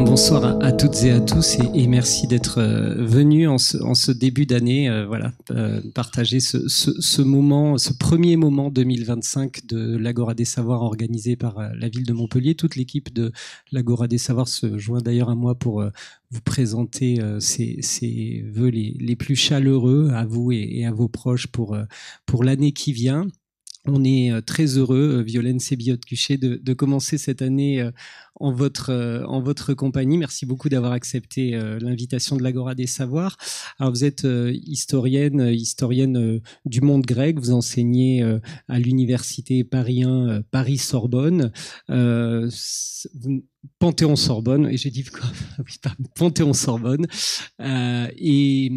bonsoir à toutes et à tous et merci d'être venus en ce début d'année, partager ce moment, ce premier moment 2025 de l'Agora des Savoirs organisé par la ville de Montpellier. Toute l'équipe de l'Agora des Savoirs se joint d'ailleurs à moi pour vous présenter ces vœux les plus chaleureux à vous et à vos proches pour l'année qui vient. On est très heureux, Violaine Sébillotte-Cuchet, de commencer cette année en votre compagnie. Merci beaucoup d'avoir accepté l'invitation de l'Agora des Savoirs. Alors vous êtes historienne du monde grec. Vous enseignez à l'université Paris 1, Paris-Sorbonne. Panthéon-Sorbonne, et j'ai dit quoi? Oui, Panthéon-Sorbonne. Et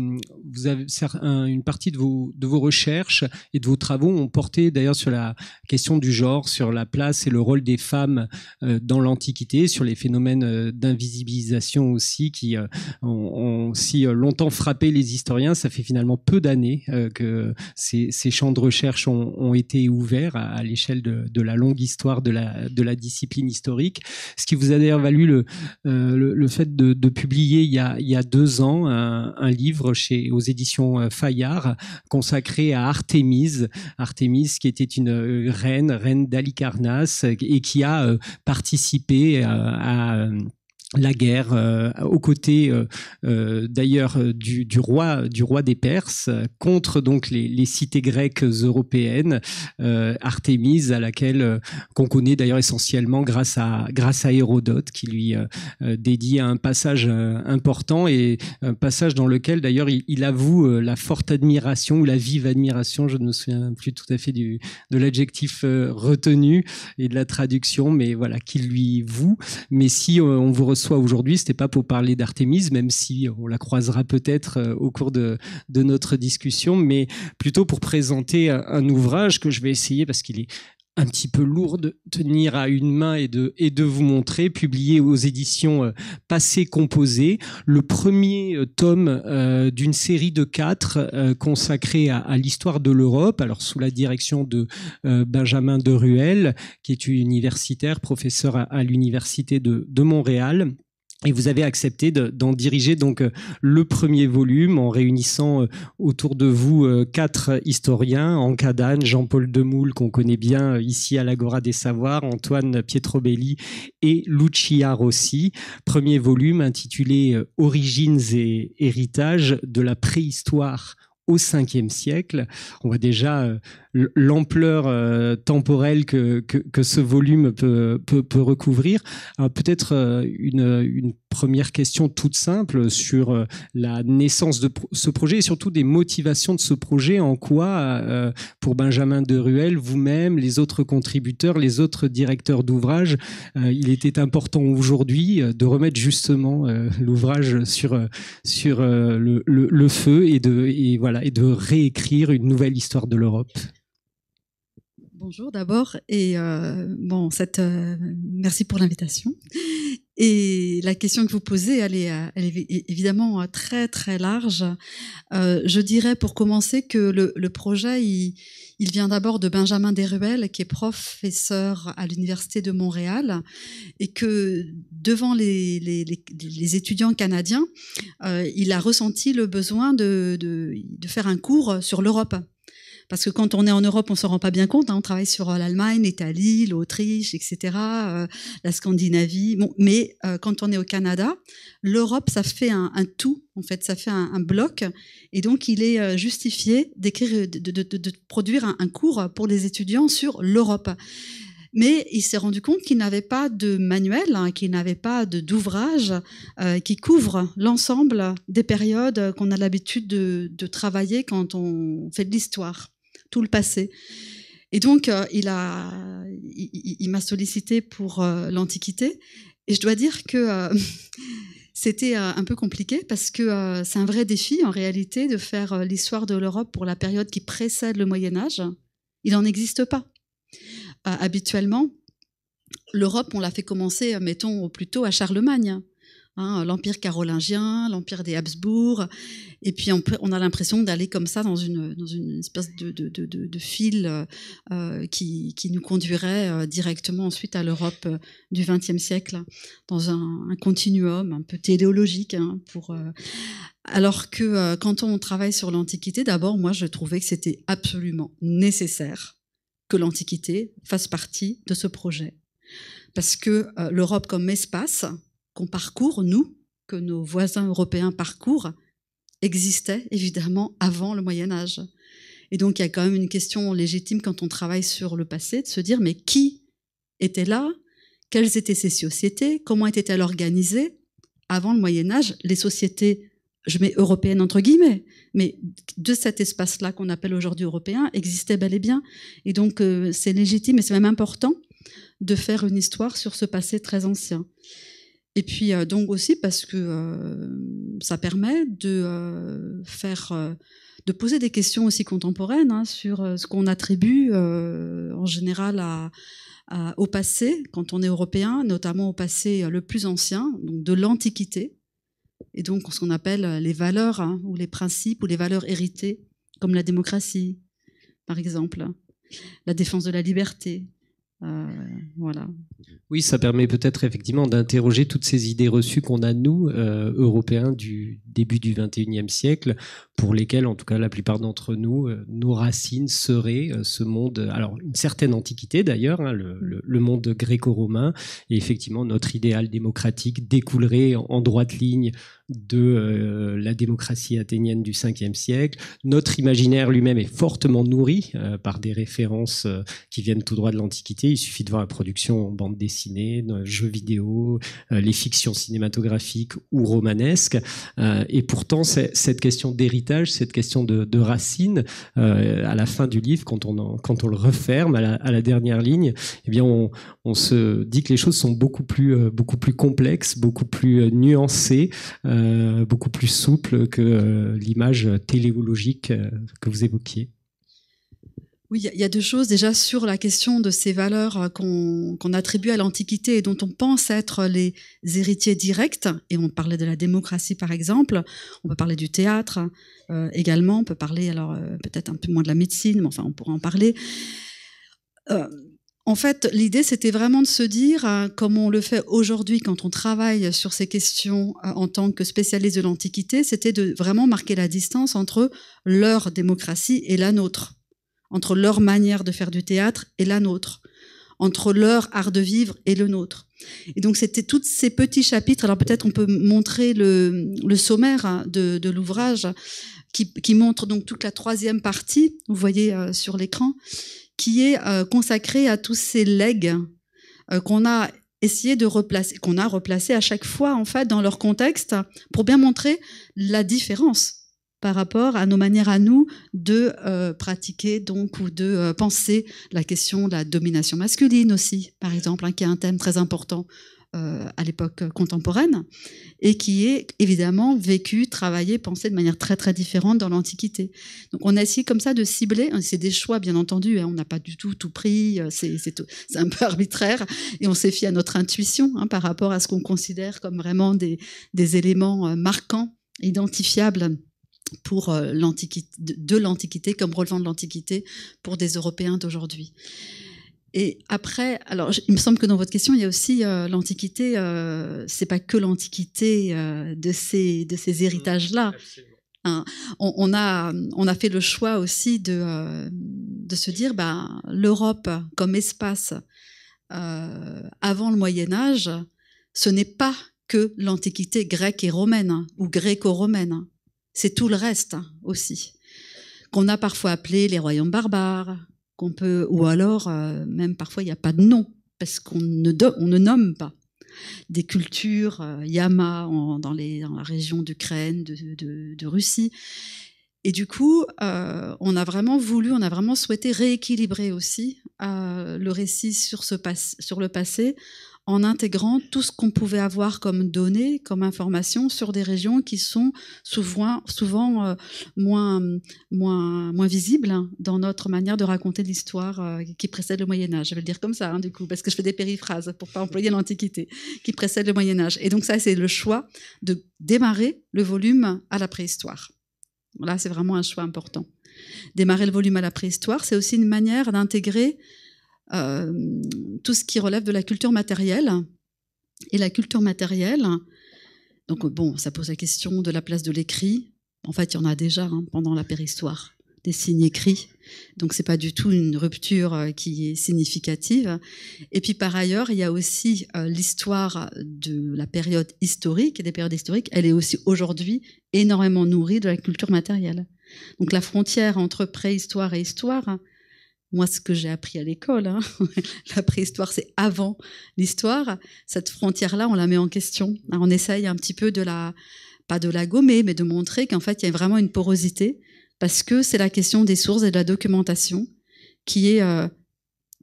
vous avez une partie de vos recherches et de vos travaux ont porté d'ailleurs sur la question du genre, sur la place et le rôle des femmes dans l'Antiquité, sur les phénomènes d'invisibilisation aussi qui ont si longtemps frappé les historiens. Ça fait finalement peu d'années que ces champs de recherche ont été ouverts à l'échelle de la longue histoire de la discipline historique. Ce qui vous a d'ailleurs valu le fait de publier il y a 2 ans un livre aux éditions Fayard consacré à Artémise qui était une reine d'Halicarnasse et qui a participé à la guerre aux côtés d'ailleurs du roi des Perses contre donc les cités grecques européennes, Artémise, à laquelle qu'on connaît d'ailleurs essentiellement grâce à Hérodote, qui lui dédie un passage important, et un passage dans lequel d'ailleurs il avoue la forte admiration ou la vive admiration, je ne me souviens plus tout à fait de l'adjectif retenu et de la traduction, mais voilà, qu'il lui voue. Mais si on vous reçoit aujourd'hui, c'était pas pour parler d'Artémise, même si on la croisera peut-être au cours de notre discussion, mais plutôt pour présenter un ouvrage que je vais essayer, parce qu'il est un petit peu lourd de tenir à une main et de vous montrer, publié aux éditions Passé Composé, le premier tome d'une série de 4 consacrée à l'histoire de l'Europe, alors sous la direction de Benjamin de Ruel, qui est universitaire, professeur à l'université de Montréal. Et vous avez accepté d'en diriger donc le premier volume en réunissant autour de vous 4 historiens, Ancadane, Jean-Paul Demoule, qu'on connaît bien ici à l'Agora des Savoirs, Antoine Pietrobelli et Lucia Rossi. Premier volume intitulé Origines et héritages de la préhistoire au 5e siècle. On voit déjà l'ampleur temporelle que ce volume peut recouvrir. Alors peut-être une première question toute simple sur la naissance de ce projet et surtout des motivations de ce projet. En quoi, pour Benjamin de Ruel, vous-même, les autres contributeurs, les autres directeurs d'ouvrage, il était important aujourd'hui de remettre justement l'ouvrage sur le feu et de réécrire une nouvelle histoire de l'Europe. Bonjour d'abord, et merci pour l'invitation. Et la question que vous posez, elle est évidemment très très large. Je dirais pour commencer que le projet, il vient d'abord de Benjamin Desruelles, qui est professeur à l'université de Montréal, et que devant les étudiants canadiens, il a ressenti le besoin de faire un cours sur l'Europe. Parce que quand on est en Europe, on s'en rend pas bien compte. On travaille sur l'Allemagne, l'Italie, l'Autriche, etc., la Scandinavie. Bon, mais quand on est au Canada, l'Europe, ça fait un tout. En fait, ça fait un bloc. Et donc, il est justifié d'écrire, de produire un cours pour les étudiants sur l'Europe. Mais il s'est rendu compte qu'il n'avait pas de manuel, qu'il n'avait pas d'ouvrage qui couvre l'ensemble des périodes qu'on a l'habitude de travailler quand on fait de l'histoire, tout le passé. Et donc, il m'a sollicité pour l'Antiquité. Et je dois dire que c'était un peu compliqué parce que c'est un vrai défi, en réalité, de faire l'histoire de l'Europe pour la période qui précède le Moyen-Âge. Il n'en existe pas. Habituellement, l'Europe, on l'a fait commencer, mettons, plutôt à Charlemagne. l'Empire carolingien, l'Empire des Habsbourg, et puis on a l'impression d'aller comme ça dans une espèce de fil qui nous conduirait directement ensuite à l'Europe du XXe siècle, dans un continuum un peu téléologique, alors que quand on travaille sur l'Antiquité, d'abord, moi, je trouvais que c'était absolument nécessaire que l'Antiquité fasse partie de ce projet. Parce que l'Europe comme espace qu'on parcourt, nous, que nos voisins européens parcourent, existait évidemment avant le Moyen-Âge. Et donc, il y a quand même une question légitime quand on travaille sur le passé, de se dire, mais qui était là? Quelles étaient ces sociétés? Comment étaient-elles organisées? Avant le Moyen-Âge, les sociétés, je mets européennes entre guillemets, mais de cet espace-là qu'on appelle aujourd'hui européen, existaient bel et bien. Et donc, c'est légitime et c'est même important de faire une histoire sur ce passé très ancien. Et puis donc aussi parce que ça permet de poser des questions aussi contemporaines sur ce qu'on attribue en général au passé, quand on est européen, notamment au passé le plus ancien, donc de l'Antiquité, et donc ce qu'on appelle les valeurs ou les principes ou les valeurs héritées, comme la démocratie, par exemple, la défense de la liberté. Voilà. Oui, ça permet peut-être effectivement d'interroger toutes ces idées reçues qu'on a, nous, Européens, du début du XXIe siècle, pour lesquelles, en tout cas, la plupart d'entre nous, nos racines seraient ce monde, alors une certaine antiquité d'ailleurs, le monde gréco-romain, et effectivement, notre idéal démocratique découlerait en droite ligne de la démocratie athénienne du 5e siècle. Notre imaginaire lui-même est fortement nourri par des références qui viennent tout droit de l'Antiquité. Il suffit de voir la production en bande dessinée, jeux vidéo, les fictions cinématographiques ou romanesques. Et pourtant, cette question d'héritage, cette question de racines, à la fin du livre, quand on le referme à la dernière ligne, eh bien, on se dit que les choses sont beaucoup plus complexes, beaucoup plus nuancées, beaucoup plus souple que l'image téléologique que vous évoquiez. Oui, il y a deux choses. Déjà, sur la question de ces valeurs qu'on attribue à l'Antiquité et dont on pense être les héritiers directs, et on parlait de la démocratie par exemple, on peut parler du théâtre également, on peut parler alors peut-être un peu moins de la médecine, mais enfin on pourra en parler. En fait, l'idée, c'était vraiment de se dire, comme on le fait aujourd'hui quand on travaille sur ces questions en tant que spécialiste de l'Antiquité, c'était de vraiment marquer la distance entre leur démocratie et la nôtre, entre leur manière de faire du théâtre et la nôtre, entre leur art de vivre et le nôtre. Et donc, c'était tous ces petits chapitres. Alors peut-être on peut montrer le sommaire de l'ouvrage qui montre donc toute la troisième partie, vous voyez sur l'écran, qui est consacré à tous ces legs qu'on a essayé de replacer, qu'on a replacé à chaque fois en fait dans leur contexte pour bien montrer la différence par rapport à nos manières à nous de pratiquer donc ou de penser la question de la domination masculine aussi, par exemple, qui est un thème très important à l'époque contemporaine et qui est évidemment vécu, travaillé, pensé de manière très très différente dans l'Antiquité. Donc on a essayé comme ça de cibler, c'est des choix bien entendu, on n'a pas du tout pris, c'est un peu arbitraire et on s'est fié à notre intuition par rapport à ce qu'on considère comme vraiment des éléments marquants, identifiables pour l'Antiquité, de l'Antiquité comme relevant de l'Antiquité pour des Européens d'aujourd'hui. Et après, alors il me semble que dans votre question, il y a aussi l'Antiquité, c'est pas que l'Antiquité de ces héritages-là. Hein, on a fait le choix aussi de se dire, l'Europe comme espace avant le Moyen-Âge, ce n'est pas que l'Antiquité grecque et romaine ou gréco-romaine. C'est tout le reste aussi, qu'on a parfois appelé les royaumes barbares, qu'on peut, ou alors même parfois il n'y a pas de nom parce qu'on ne nomme pas des cultures Yama dans la région d'Ukraine, de Russie. Et du coup, on a vraiment souhaité rééquilibrer aussi le récit sur le passé en intégrant tout ce qu'on pouvait avoir comme données, comme informations sur des régions qui sont souvent moins visibles dans notre manière de raconter l'histoire qui précède le Moyen-Âge. Je vais le dire comme ça, du coup, parce que je fais des périphrases pour pas employer l'Antiquité, qui précède le Moyen-Âge. Et donc ça, c'est le choix de démarrer le volume à la préhistoire. Là, c'est vraiment un choix important. Démarrer le volume à la préhistoire, c'est aussi une manière d'intégrer tout ce qui relève de la culture matérielle. Et la culture matérielle, donc bon, ça pose la question de la place de l'écrit. En fait, il y en a déjà pendant la préhistoire, des signes écrits. Donc, c'est pas du tout une rupture qui est significative. Et puis, par ailleurs, il y a aussi l'histoire de la période historique et des périodes historiques. Elle est aussi aujourd'hui énormément nourrie de la culture matérielle. Donc, la frontière entre préhistoire et histoire, moi, ce que j'ai appris à l'école, la préhistoire, c'est avant l'histoire. Cette frontière-là, on la met en question. On essaye un petit peu pas de la gommer, mais de montrer qu'en fait, il y a vraiment une porosité, parce que c'est la question des sources et de la documentation qui est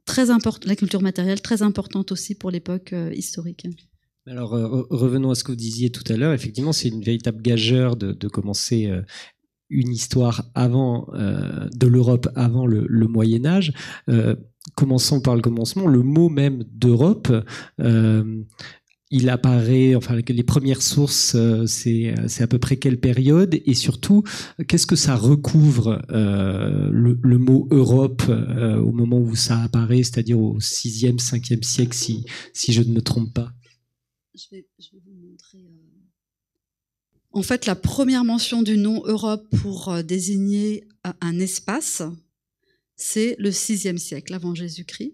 très importante, la culture matérielle très importante aussi pour l'époque historique. Alors, revenons à ce que vous disiez tout à l'heure. Effectivement, c'est une véritable gageure de commencer une histoire de l'Europe avant le Moyen-Âge. Commençons par le commencement. Le mot même d'Europe, il apparaît, enfin, les premières sources, c'est à peu près quelle période? Et surtout, qu'est-ce que ça recouvre, le mot Europe, au moment où ça apparaît, c'est-à-dire au 6e, 5e siècle, si je ne me trompe pas? Je vais vous montrer... En fait, la première mention du nom Europe pour désigner un espace, c'est le 6e siècle avant Jésus-Christ.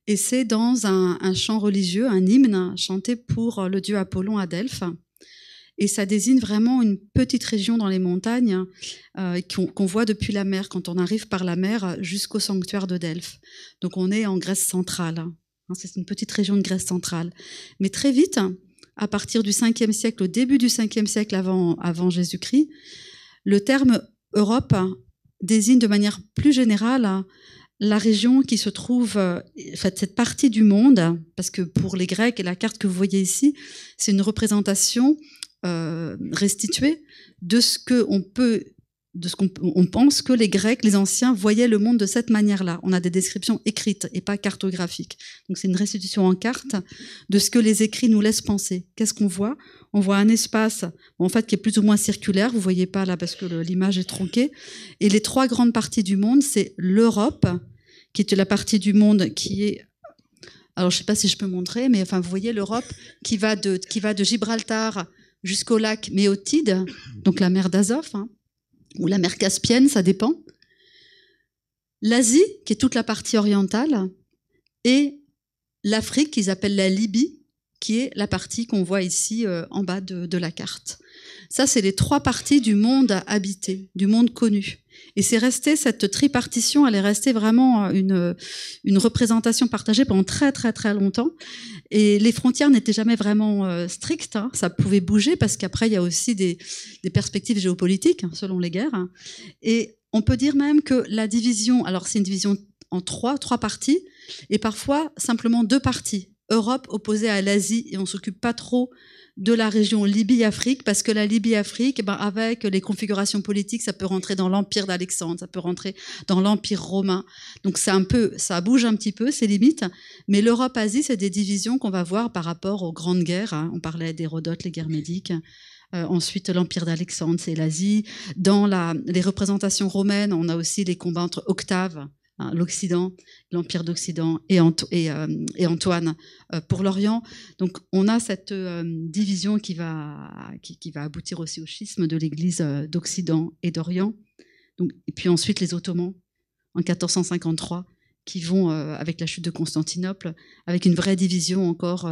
Et c'est dans un chant religieux, un hymne chanté pour le dieu Apollon à Delphes. Et ça désigne vraiment une petite région dans les montagnes qu'on voit depuis la mer, quand on arrive par la mer jusqu'au sanctuaire de Delphes. Donc on est en Grèce centrale. C'est une petite région de Grèce centrale. Mais très vite, à partir du 5e siècle, au début du 5e siècle avant Jésus-Christ, le terme Europe désigne de manière plus générale la région qui se trouve, cette partie du monde, parce que pour les Grecs, et la carte que vous voyez ici, c'est une représentation restituée de ce qu'on pense que les Grecs, les anciens, voyaient le monde de cette manière-là. On a des descriptions écrites et pas cartographiques. Donc c'est une restitution en carte de ce que les écrits nous laissent penser. Qu'est-ce qu'on voit? On voit un espace, en fait, qui est plus ou moins circulaire. Vous voyez pas là parce que l'image est tronquée. Et les trois grandes parties du monde, c'est l'Europe, qui est la partie du monde qui est... Alors je sais pas si je peux montrer, mais enfin vous voyez l'Europe qui va de Gibraltar jusqu'au lac Méotide, donc la mer d'Azov, ou la mer Caspienne, ça dépend. L'Asie, qui est toute la partie orientale, et l'Afrique, qu'ils appellent la Libye, qui est la partie qu'on voit ici en bas de la carte. Ça, c'est les trois parties du monde habité, du monde connu. Et c'est resté, cette tripartition, elle est restée vraiment une représentation partagée pendant très très très longtemps. Et les frontières n'étaient jamais vraiment strictes, ça pouvait bouger parce qu'après il y a aussi des perspectives géopolitiques selon les guerres. Et on peut dire même que la division, alors c'est une division en trois parties, et parfois simplement deux parties. Europe opposée à l'Asie, et on s'occupe pas trop de la région Libye-Afrique, parce que la Libye-Afrique, avec les configurations politiques, ça peut rentrer dans l'Empire d'Alexandre, ça peut rentrer dans l'Empire romain. Donc ça bouge un petit peu, c'est limite. Mais l'Europe-Asie, c'est des divisions qu'on va voir par rapport aux grandes guerres. On parlait d'Hérodote, les guerres médiques. Ensuite, l'Empire d'Alexandre, c'est l'Asie. Dans les représentations romaines, on a aussi les combats entre Octave, l'Occident, l'Empire d'Occident et Antoine pour l'Orient. Donc on a cette division qui va aboutir aussi au schisme de l'Église d'Occident et d'Orient. Donc, et puis ensuite les Ottomans en 1453 qui vont, avec la chute de Constantinople, avec une vraie division encore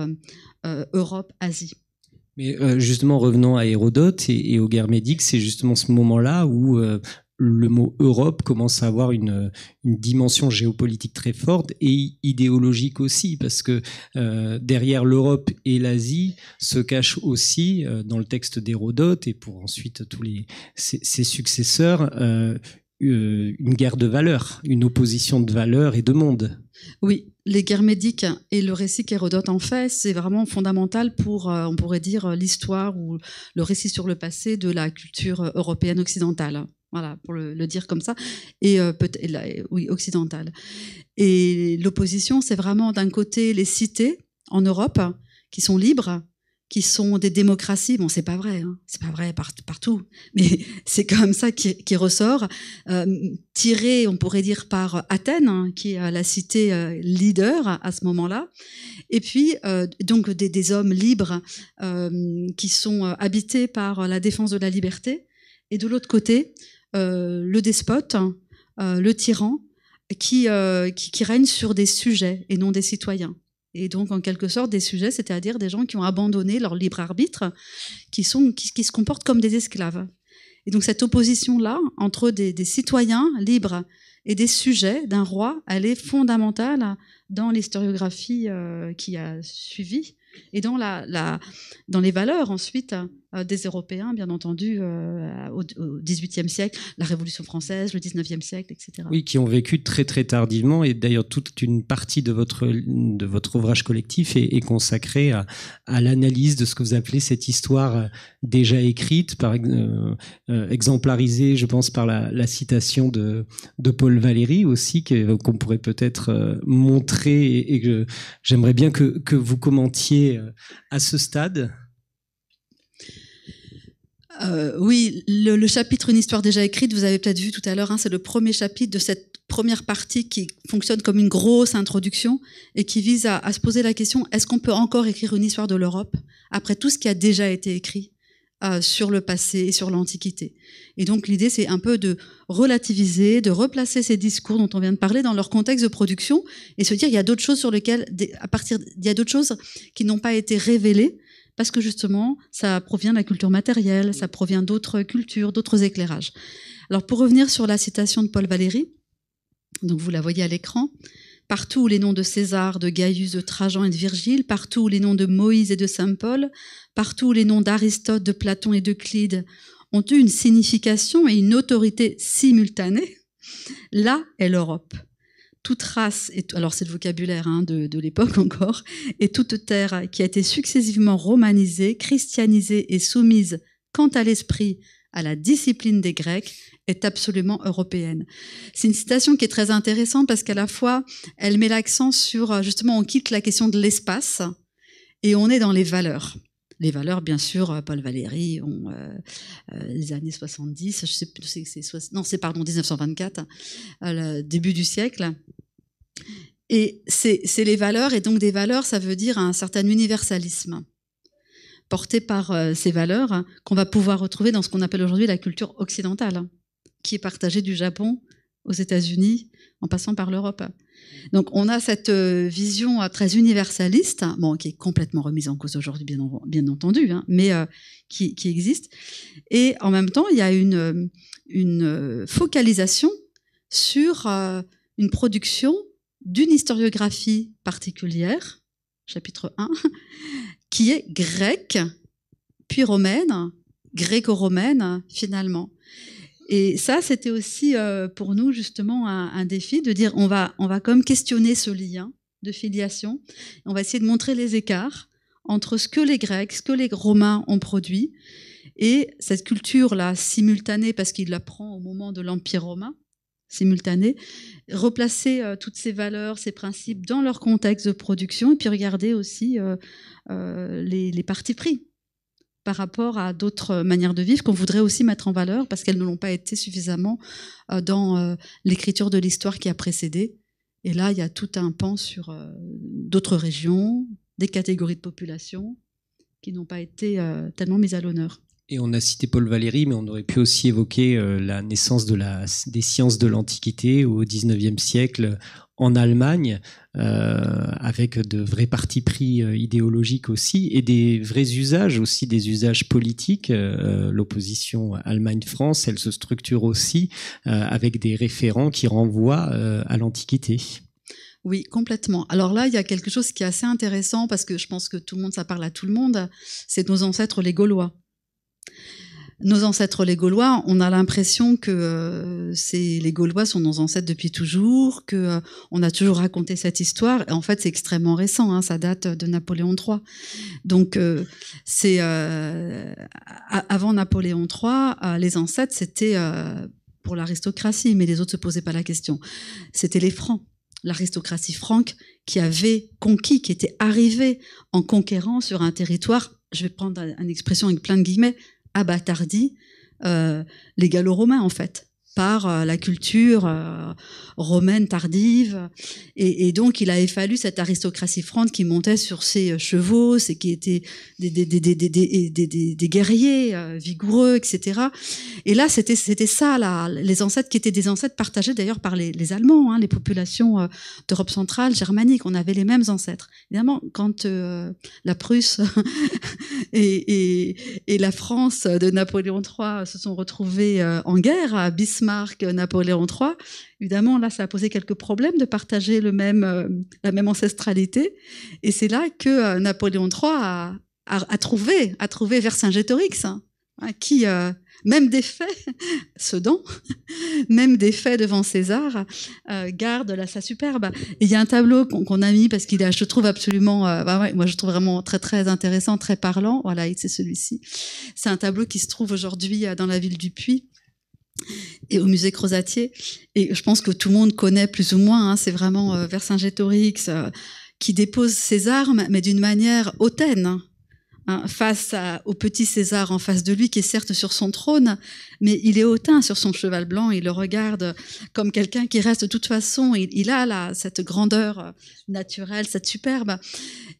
Europe-Asie. Mais justement, revenons à Hérodote et aux guerres médiques, c'est justement ce moment-là où le mot Europe commence à avoir une dimension géopolitique très forte et idéologique aussi, parce que derrière l'Europe et l'Asie se cache aussi, dans le texte d'Hérodote et pour ensuite tous ses successeurs, une guerre de valeurs, une opposition de valeurs et de monde. Oui, les guerres médiques et le récit qu'Hérodote en fait, c'est vraiment fondamental pour, on pourrait dire, l'histoire ou le récit sur le passé de la culture européenne occidentale. Voilà, pour le dire comme ça, et oui, occidentale. Et l'opposition, c'est vraiment d'un côté les cités en Europe qui sont libres, qui sont des démocraties. Bon, c'est pas vrai, hein, c'est pas vrai partout, mais c'est quand même ça qui ressort, tiré, on pourrait dire, par Athènes, hein, qui est la cité leader à ce moment-là. Et puis, donc, des hommes libres qui sont habités par la défense de la liberté. Et de l'autre côté, le despote, le tyran, qui règne sur des sujets et non des citoyens. Et donc, en quelque sorte, des sujets, c'est-à-dire des gens qui ont abandonné leur libre arbitre, qui se comportent comme des esclaves. Et donc, cette opposition-là, entre des citoyens libres et des sujets d'un roi, elle est fondamentale dans l'historiographie qui a suivi et dans les valeurs ensuite des Européens, bien entendu, au XVIIIe siècle, la Révolution française, le XIXe siècle, etc. Oui, qui ont vécu très très tardivement, et d'ailleurs toute une partie de votre ouvrage collectif est consacrée à l'analyse de ce que vous appelez cette histoire déjà écrite, exemplarisée, je pense, par la citation de Paul Valéry aussi, qu'on pourrait peut-être montrer, et que j'aimerais bien que vous commentiez à ce stade. Oui, le chapitre Une histoire déjà écrite, vous avez peut-être vu tout à l'heure, hein, c'est le premier chapitre de cette première partie qui fonctionne comme une grosse introduction et qui vise à se poser la question, est-ce qu'on peut encore écrire une histoire de l'Europe après tout ce qui a déjà été écrit sur le passé et sur l'Antiquité? Et donc l'idée, c'est un peu de relativiser, de replacer ces discours dont on vient de parler dans leur contexte de production et se dire, il y a d'autres choses sur lesquelles, il y a d'autres choses qui n'ont pas été révélées, parce que justement, ça provient de la culture matérielle, ça provient d'autres cultures, d'autres éclairages. Alors, pour revenir sur la citation de Paul Valéry, donc vous la voyez à l'écran, partout où les noms de César, de Gaius, de Trajan et de Virgile, partout où les noms de Moïse et de Saint Paul, partout où les noms d'Aristote, de Platon et d'Euclide ont eu une signification et une autorité simultanée, là est l'Europe. Toute race, alors c'est le vocabulaire de l'époque encore, et toute terre qui a été successivement romanisée, christianisée et soumise, quant à l'esprit, à la discipline des Grecs, est absolument européenne. C'est une citation qui est très intéressante parce qu'à la fois, elle met l'accent sur, justement, on quitte la question de l'espace et on est dans les valeurs. Les valeurs, bien sûr, Paul Valéry, les années 70, je sais plus, c'est 1924, le début du siècle. Et c'est les valeurs, et donc des valeurs, ça veut dire un certain universalisme porté par ces valeurs qu'on va pouvoir retrouver dans ce qu'on appelle aujourd'hui la culture occidentale, qui est partagée du Japon aux États-Unis, en passant par l'Europe. Donc on a cette vision très universaliste, bon, qui est complètement remise en cause aujourd'hui, bien entendu, hein, mais qui existe. Et en même temps, il y a une focalisation sur une production d'une historiographie particulière, chapitre 1, qui est grecque, puis romaine, gréco-romaine, finalement. Et ça, c'était aussi pour nous justement un défi de dire on va comme questionner ce lien de filiation. On va essayer de montrer les écarts entre ce que les Grecs, ce que les Romains ont produit et cette culture-là simultanée, parce qu'il la prend au moment de l'Empire romain, simultanée, replacer toutes ces valeurs, ces principes dans leur contexte de production et puis regarder aussi les partis pris par rapport à d'autres manières de vivre qu'on voudrait aussi mettre en valeur parce qu'elles ne l'ont pas été suffisamment dans l'écriture de l'histoire qui a précédé. Et là, il y a tout un pan sur d'autres régions, des catégories de population qui n'ont pas été tellement mises à l'honneur. Et on a cité Paul Valéry, mais on aurait pu aussi évoquer la naissance des sciences de l'Antiquité au XIXe siècle en Allemagne, avec de vrais partis pris idéologiques aussi, et des vrais usages aussi, des usages politiques. L'opposition Allemagne-France, elle se structure aussi avec des référents qui renvoient à l'Antiquité. Oui, complètement. Alors là, il y a quelque chose qui est assez intéressant, parce que je pense que tout le monde, ça parle à tout le monde, c'est nos ancêtres les Gaulois. nos ancêtres les Gaulois, on a l'impression que les Gaulois sont nos ancêtres depuis toujours, que on a toujours raconté cette histoire. Et en fait, c'est extrêmement récent, hein, ça date de Napoléon III. Donc, c'est avant Napoléon III, les ancêtres, c'était pour l'aristocratie, mais les autres se posaient pas la question. C'était les Francs, l'aristocratie franque qui avait conquis, qui était arrivée en conquérant sur un territoire. Je vais prendre une expression avec plein de guillemets. Abattardi les Gallo-Romains en fait par la culture romaine tardive et donc il avait fallu cette aristocratie franque qui montait sur ses chevaux, c'est qui étaient des guerriers vigoureux, etc. Et là c'était ça là, les ancêtres qui étaient des ancêtres partagés d'ailleurs par les Allemands, hein, les populations d'Europe centrale, germanique, on avait les mêmes ancêtres. Évidemment quand la Prusse et la France de Napoléon III se sont retrouvées en guerre à Bismarck, Napoléon III, évidemment, là, ça a posé quelques problèmes de partager la même ancestralité. Et c'est là que Napoléon III a trouvé Vercingétorix, hein, qui, même défait, Sedan, même défait devant César, garde sa superbe. Et il y a un tableau qu'on a mis parce qu'il a, je trouve absolument, moi je trouve vraiment très très intéressant, très parlant. Voilà, c'est celui-ci. C'est un tableau qui se trouve aujourd'hui dans la ville du Puy et au musée Crozatier, et je pense que tout le monde connaît plus ou moins, hein, c'est vraiment Vercingétorix qui dépose ses armes, mais d'une manière hautaine, hein, face au petit César en face de lui, qui est certes sur son trône, mais il est hautain sur son cheval blanc, il le regarde comme quelqu'un qui reste de toute façon, il a là cette grandeur naturelle, cette superbe,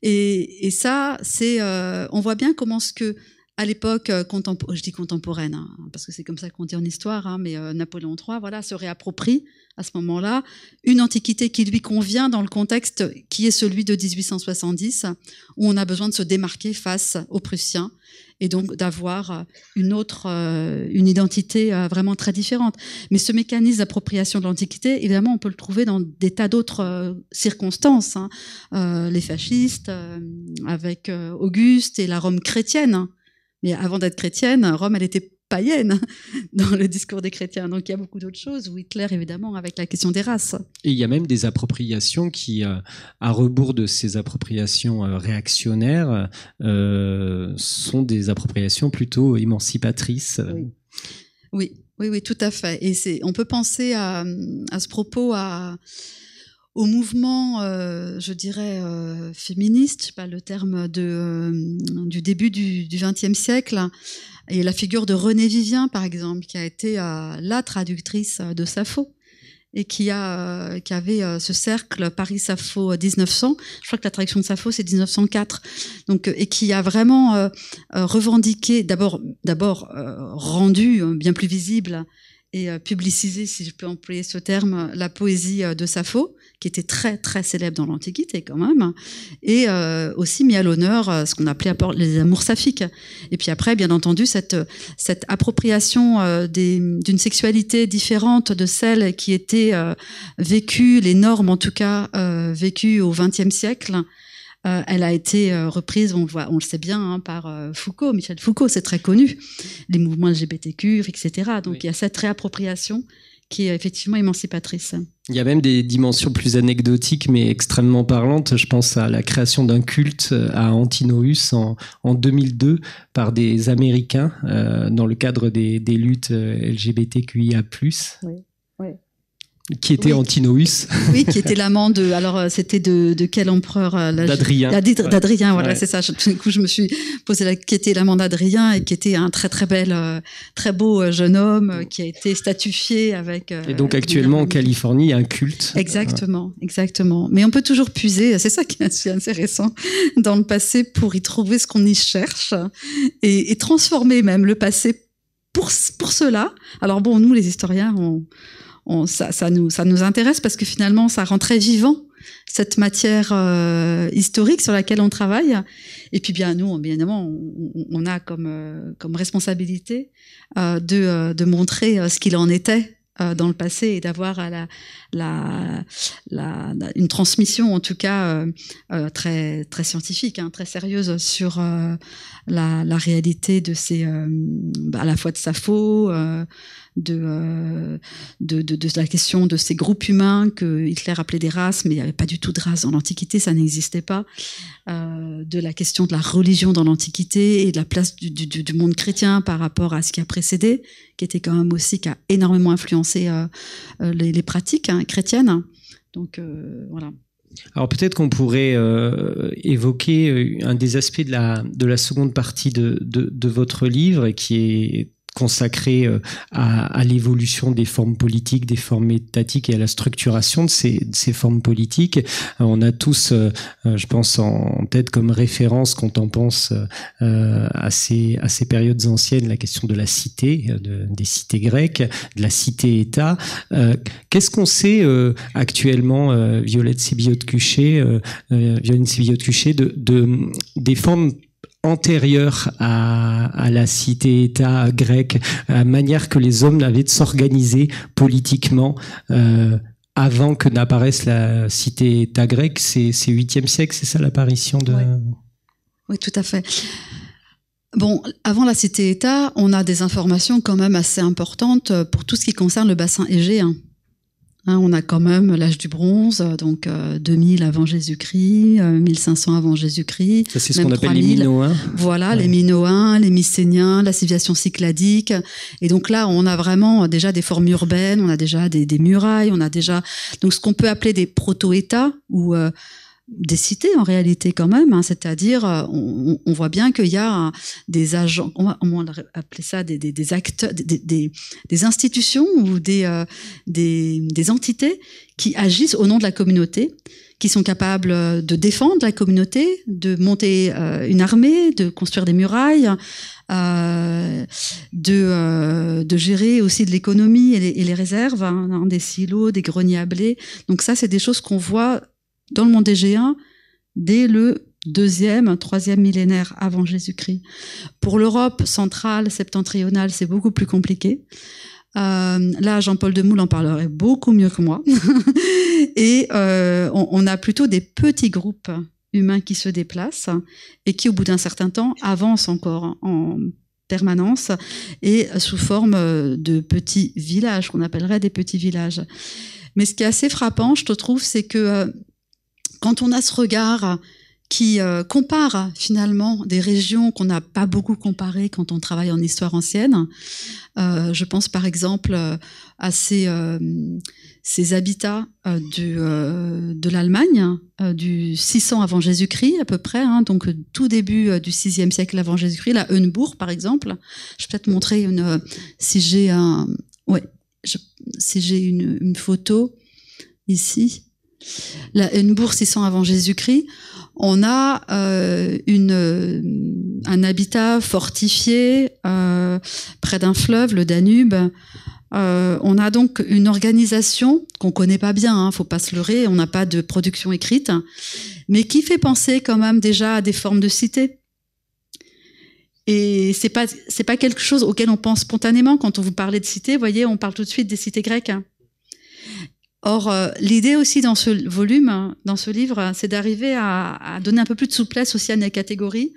et ça, c'est, on voit bien comment ce que à l'époque je dis contemporaine, hein, parce que c'est comme ça qu'on dit en histoire, hein, mais Napoléon III, voilà, se réapproprie à ce moment-là une antiquité qui lui convient dans le contexte qui est celui de 1870, où on a besoin de se démarquer face aux Prussiens et donc d'avoir une identité vraiment très différente. Mais ce mécanisme d'appropriation de l'Antiquité, évidemment, on peut le trouver dans des tas d'autres circonstances, hein. Les fascistes, avec Auguste et la Rome chrétienne, hein. Mais avant d'être chrétienne, Rome, elle était païenne dans le discours des chrétiens. Donc il y a beaucoup d'autres choses, où Hitler, évidemment, avec la question des races. Et il y a même des appropriations qui, à rebours de ces appropriations réactionnaires, sont des appropriations plutôt émancipatrices. Oui, tout à fait. Et on peut penser à ce propos au mouvement, je dirais, féministe, je sais pas le terme du début du XXe siècle, et la figure de Renée Vivien, par exemple, qui a été la traductrice de Sappho, et qui avait ce cercle Paris-Sappho 1900. Je crois que la traduction de Sappho, c'est 1904. Donc, et qui a vraiment revendiqué, d'abord rendu bien plus visible et publicisé, si je peux employer ce terme, la poésie de Sappho, qui était très très célèbre dans l'Antiquité quand même, et aussi mis à l'honneur ce qu'on appelait les amours saphiques. Et puis après, bien entendu, cette appropriation d'une sexualité différente de celle qui était vécue, les normes en tout cas vécues au XXe siècle. Elle a été reprise, on le sait bien, hein, par Foucault, Michel Foucault, c'est très connu, les mouvements LGBTQ, etc. Donc oui. Il y a cette réappropriation qui est effectivement émancipatrice. Il y a même des dimensions plus anecdotiques mais extrêmement parlantes. Je pense à la création d'un culte à Antinoüs en 2002 par des Américains dans le cadre des luttes LGBTQIA+. Oui. Qui était Antinoüs. Oui, qui était l'amant alors c'était de quel empereur d'Adrien. D'Adrien, voilà, ouais. C'est ça. Du coup, je me suis posé qui était l'amant d'Adrien et qui était un très très très beau jeune homme qui a été statufié avec. Et donc actuellement en Californie, il y a un culte. Exactement. Mais on peut toujours puiser, c'est ça qui est assez intéressant, dans le passé pour y trouver ce qu'on y cherche et transformer même le passé pour cela. Alors bon, nous les historiens, ça nous intéresse parce que finalement ça rend très vivant cette matière historique sur laquelle on travaille. Et puis bien nous, bien évidemment, on a comme responsabilité de montrer ce qu'il en était dans le passé et d'avoir une transmission en tout cas très très scientifique, hein, très sérieuse sur la réalité de ces à la fois de Sappho, de la question de ces groupes humains que Hitler appelait des races, mais il n'y avait pas du tout de race dans l'Antiquité, ça n'existait pas. De la question de la religion dans l'Antiquité et de la place du monde chrétien par rapport à ce qui a précédé, qui était quand même aussi, qui a énormément influencé les pratiques chrétiennes. Donc voilà. Alors peut-être qu'on pourrait évoquer un des aspects de la seconde partie de votre livre, qui est consacré à l'évolution des formes politiques, des formes étatiques et à la structuration de ces formes politiques. On a tous, je pense, en tête comme référence, quand on pense à ces périodes anciennes, la question de la cité, des cités grecques, de la cité-État. Qu'est-ce qu'on sait actuellement, Violette Sibillot-Cuchet, des formes antérieure à la cité-État grecque, à la manière que les hommes avaient de s'organiser politiquement avant que n'apparaisse la cité-État grecque. C'est 8e siècle, c'est ça l'apparition de... Ouais. Oui, tout à fait. Bon, avant la cité-État, on a des informations quand même assez importantes pour tout ce qui concerne le bassin égéen. Hein, on a quand même l'âge du bronze, donc 2000 avant Jésus-Christ, 1500 avant Jésus-Christ. Ça, c'est ce qu'on appelle les Minoens. Voilà, ouais. Les Minoens, les Mycéniens, la civilisation cycladique. Et donc là, on a vraiment déjà des formes urbaines, on a déjà des murailles, on a déjà donc ce qu'on peut appeler des proto-États ou des cités en réalité quand même, hein, c'est-à-dire on voit bien qu'il y a des agents, on va appeler ça des acteurs, des institutions ou des entités qui agissent au nom de la communauté, qui sont capables de défendre la communauté, de monter une armée, de construire des murailles, de gérer aussi de l'économie et les réserves, hein, des silos, des greniers à blé. Donc ça, c'est des choses qu'on voit dans le monde égéen dès le 2e, 3e millénaire avant Jésus-Christ. Pour l'Europe centrale, septentrionale, c'est beaucoup plus compliqué. Là, Jean-Paul Demoule en parlerait beaucoup mieux que moi. Et on a plutôt des petits groupes humains qui se déplacent et qui, au bout d'un certain temps, avancent encore en permanence et sous forme de petits villages, qu'on appellerait des petits villages. Mais ce qui est assez frappant, je te trouve, c'est que quand on a ce regard qui compare finalement des régions qu'on n'a pas beaucoup comparées quand on travaille en histoire ancienne, je pense par exemple à ces habitats de l'Allemagne du 600 avant Jésus-Christ à peu près, hein, donc tout début du 6e siècle avant Jésus-Christ, la Heuenbourg par exemple. Je vais peut-être montrer si j'ai une photo ici. La Heuenbourg 600 avant Jésus-Christ, on a un habitat fortifié près d'un fleuve, le Danube. On a donc une organisation qu'on connaît pas bien, hein, faut pas se leurrer, on n'a pas de production écrite, mais qui fait penser quand même déjà à des formes de cité. Et c'est pas quelque chose auquel on pense spontanément quand on vous parlait de cité. Vous voyez, on parle tout de suite des cités grecques. Or, l'idée aussi dans ce volume, dans ce livre, c'est d'arriver à donner un peu plus de souplesse aussi à nos catégories